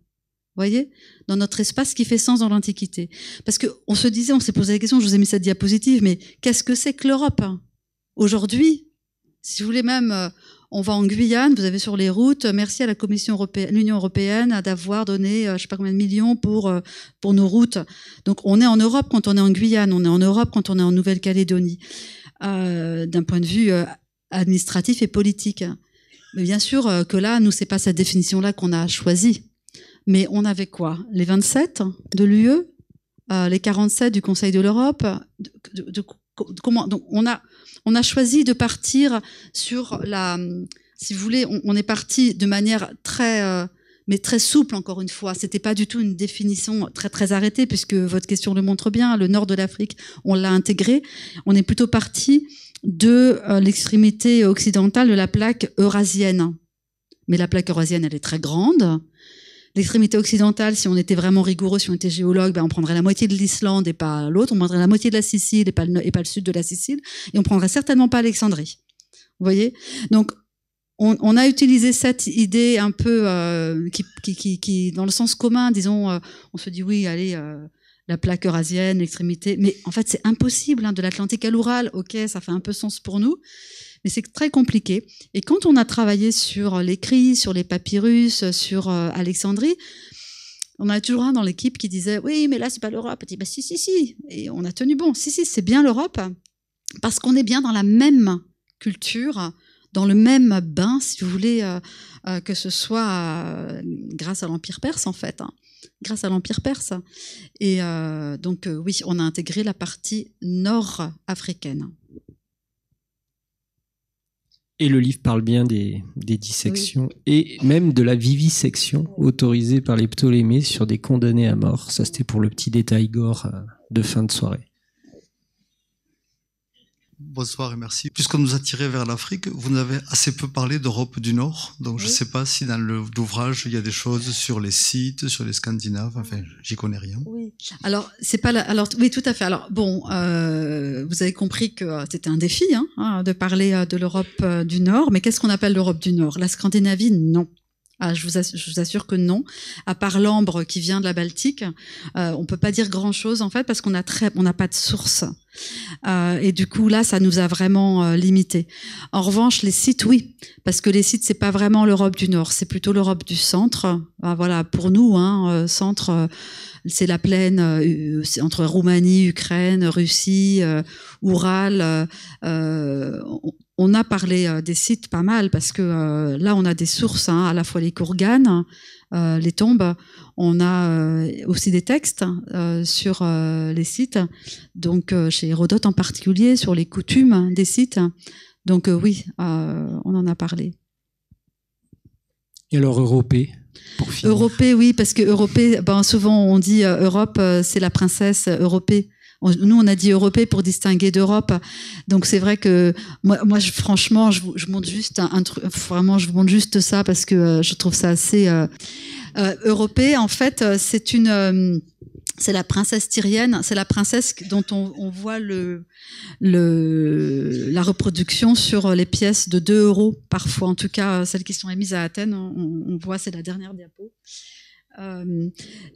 Vous voyez? Dans notre espace, ce qui fait sens dans l'Antiquité. Parce qu'on se disait, on s'est posé la question, je vous ai mis cette diapositive, mais qu'est-ce que c'est que l'Europe? Aujourd'hui, si vous voulez même, on va en Guyane, vous avez sur les routes, merci à la Commission européenne, l'Union européenne d'avoir donné, je sais pas combien de millions pour nos routes. Donc on est en Europe quand on est en Guyane, on est en Europe quand on est en Nouvelle-Calédonie, d'un point de vue administratif et politique. Mais bien sûr que là, nous, c'est pas cette définition-là qu'on a choisie. Mais on avait quoi? Les 27 de l'UE, les 47 du Conseil de l'Europe. Comment? Donc on a choisi de partir sur si vous voulez, on est parti de manière mais très souple, encore une fois. C'était pas du tout une définition très très arrêtée, puisque votre question le montre bien. Le nord de l'Afrique, on l'a intégré. On est plutôt parti de l'extrémité occidentale de la plaque eurasienne. Mais la plaque eurasienne, elle est très grande. L'extrémité occidentale, si on était vraiment rigoureux, si on était géologue, on prendrait la moitié de l'Islande et pas l'autre. On prendrait la moitié de la Sicile et pas le sud de la Sicile. Et on prendrait certainement pas Alexandrie. Vous voyez? Donc, on a utilisé cette idée un peu qui dans le sens commun, disons, on se dit oui, allez, la plaque eurasienne, l'extrémité. Mais en fait, c'est impossible, de l'Atlantique à l'Oural. Ok, ça fait un peu sens pour nous. Mais c'est très compliqué. Et quand on a travaillé sur l'écrit, sur les papyrus, sur Alexandrie, on a toujours un dans l'équipe qui disait « Oui, mais là, c'est pas l'Europe. » On dit « Bah si. » Et on a tenu bon. Si, c'est bien l'Europe, parce qu'on est bien dans la même culture, dans le même bain, si vous voulez, que ce soit grâce à l'Empire perse, en fait. Grâce à l'Empire perse. Et donc, oui, on a intégré la partie nord-africaine. Et le livre parle bien des dissections et même de la vivisection autorisée par les Ptolémées sur des condamnés à mort. Ça, c'était pour le petit détail gore de fin de soirée. Bonsoir et merci. Puisqu'on nous a tiré vers l'Afrique, vous n'avez assez peu parlé d'Europe du Nord. Donc je ne sais pas si dans l'ouvrage, il y a des choses sur les Scythes, sur les Scandinaves. Enfin, j'y connais rien. Oui. Alors, c'est pas alors oui, tout à fait. Alors, bon, vous avez compris que c'était un défi de parler de l'Europe du Nord. Mais qu'est-ce qu'on appelle l'Europe du Nord? La Scandinavie, non. Ah, je vous assure que non. À part l'ambre qui vient de la Baltique, on peut pas dire grand-chose en fait parce qu'on n'a pas de source. Et du coup là, ça nous a vraiment limité. En revanche, les sites, oui, parce que les sites, c'est pas vraiment l'Europe du Nord, c'est plutôt l'Europe du Centre. Voilà, pour nous, centre, c'est la plaine c'est entre Roumanie, Ukraine, Russie, Oural. On a parlé des sites pas mal parce que là, on a des sources, à la fois les Kourganes, les tombes. On a aussi des textes sur les sites, donc chez Hérodote en particulier, sur les coutumes des sites. Donc oui, on en a parlé. Et alors Europée, pour finir. Europée, oui, parce que Europée, souvent on dit Europe, c'est la princesse Europée. Nous, on a dit Europée pour distinguer d'Europe. Donc, c'est vrai que moi franchement, je montre juste un truc. Vraiment, je vous montre juste ça parce que je trouve ça assez Europée. En fait, c'est la princesse tyrienne. C'est la princesse dont on voit la reproduction sur les pièces de 2 € parfois. En tout cas, celles qui sont émises à Athènes, on voit, c'est la dernière diapo.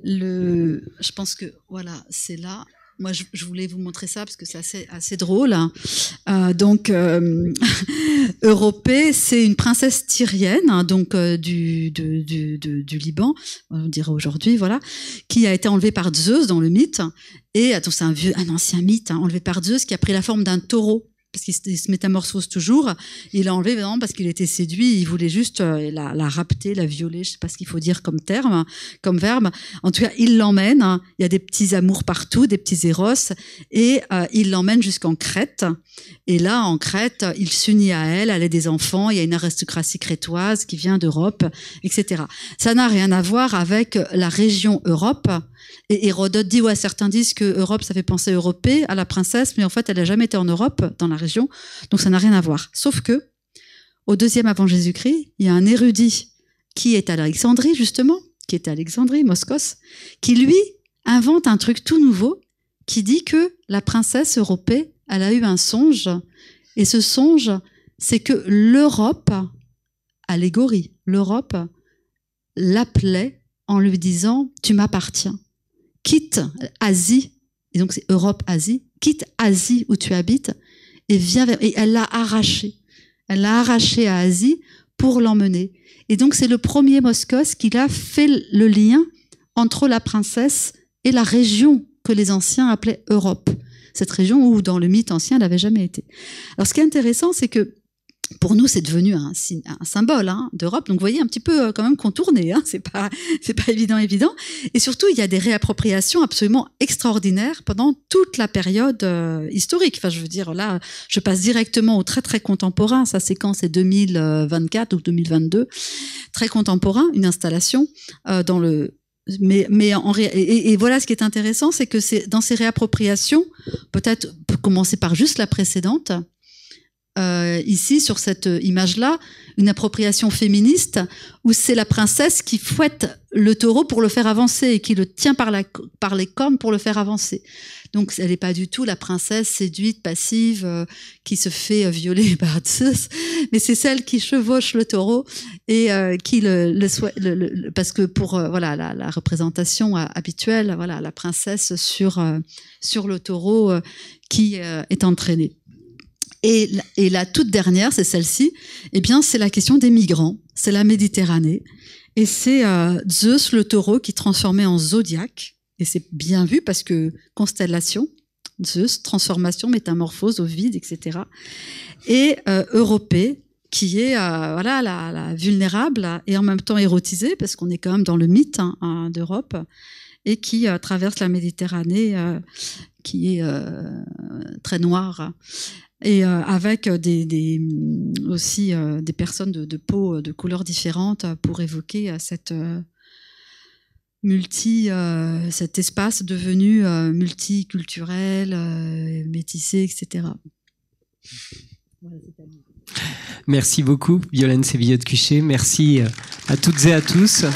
Je pense que voilà, c'est là. moi, je voulais vous montrer ça parce que c'est assez drôle. Europée, c'est une princesse tyrienne, donc du Liban, on dirait aujourd'hui, voilà, qui a été enlevée par Zeus dans le mythe. Et attends, c'est un ancien mythe, enlevé par Zeus, qui a pris la forme d'un taureau. Parce qu'il se métamorphose toujours. Il l'a enlevé vraiment parce qu'il était séduit. Il voulait juste la rapter, la violer. Je sais pas ce qu'il faut dire comme terme, comme verbe. En tout cas, il l'emmène. Il y a des petits amours partout, des petits éros. Et il l'emmène jusqu'en Crète. Et là, en Crète, il s'unit à elle. Elle a des enfants. Il y a une aristocratie crétoise qui vient d'Europe, etc. Ça n'a rien à voir avec la région Europe. Et Hérodote dit, certains disent que Europe, ça fait penser Europée, à la princesse, mais en fait, elle n'a jamais été en Europe, dans la région, donc ça n'a rien à voir. Sauf que, au 2e avant Jésus-Christ, il y a un érudit qui est à Alexandrie, justement, Moschos, qui lui invente un truc tout nouveau, qui dit que la princesse Europée, elle a eu un songe, et ce songe, c'est que l'Europe, allégorie, l'Europe l'appelait en lui disant « tu m'appartiens ». Quitte Asie, et donc c'est Europe-Asie, quitte Asie où tu habites, et viens vers... Et elle l'a arraché. Elle l'a arraché à Asie pour l'emmener. Et donc c'est le premier Moschos qui a fait le lien entre la princesse et la région que les anciens appelaient Europe. Cette région où, dans le mythe ancien, elle n'avait jamais été. Alors ce qui est intéressant, c'est que pour nous, c'est devenu un symbole d'Europe. Donc, vous voyez, un petit peu quand même contourné. C'est pas évident. Et surtout, il y a des réappropriations absolument extraordinaires pendant toute la période historique. Enfin, je veux dire, là, je passe directement au très très contemporain. Ça, c'est quand? C'est 2024 ou 2022. Très contemporain, une installation dans le. Mais et voilà, ce qui est intéressant, c'est que c'est dans ces réappropriations, peut-être on peut commencer par juste la précédente. Ici, sur cette image-là, une appropriation féministe où c'est la princesse qui fouette le taureau pour le faire avancer et qui le tient par les cornes pour le faire avancer. Donc, elle n'est pas du tout la princesse séduite, passive, qui se fait violer par Zeus, mais c'est celle qui chevauche le taureau et qui parce que pour la représentation habituelle, voilà, la princesse sur le taureau qui est entraînée. Et la toute dernière, c'est celle-ci, eh bien, c'est la question des migrants. C'est la Méditerranée. Et c'est Zeus, le taureau, qui transformait en zodiaque. Et c'est bien vu parce que constellation, Zeus, transformation, métamorphose, au vide, etc. Et Europée, qui est la vulnérable et en même temps érotisée, parce qu'on est quand même dans le mythe d'Europe, et qui traverse la Méditerranée, qui est très noire. Et avec aussi des personnes de peau de couleurs différentes pour évoquer cet espace devenu multiculturel, métissé, etc. Merci beaucoup, Violaine Sévillot-Cuchet. Merci à toutes et à tous.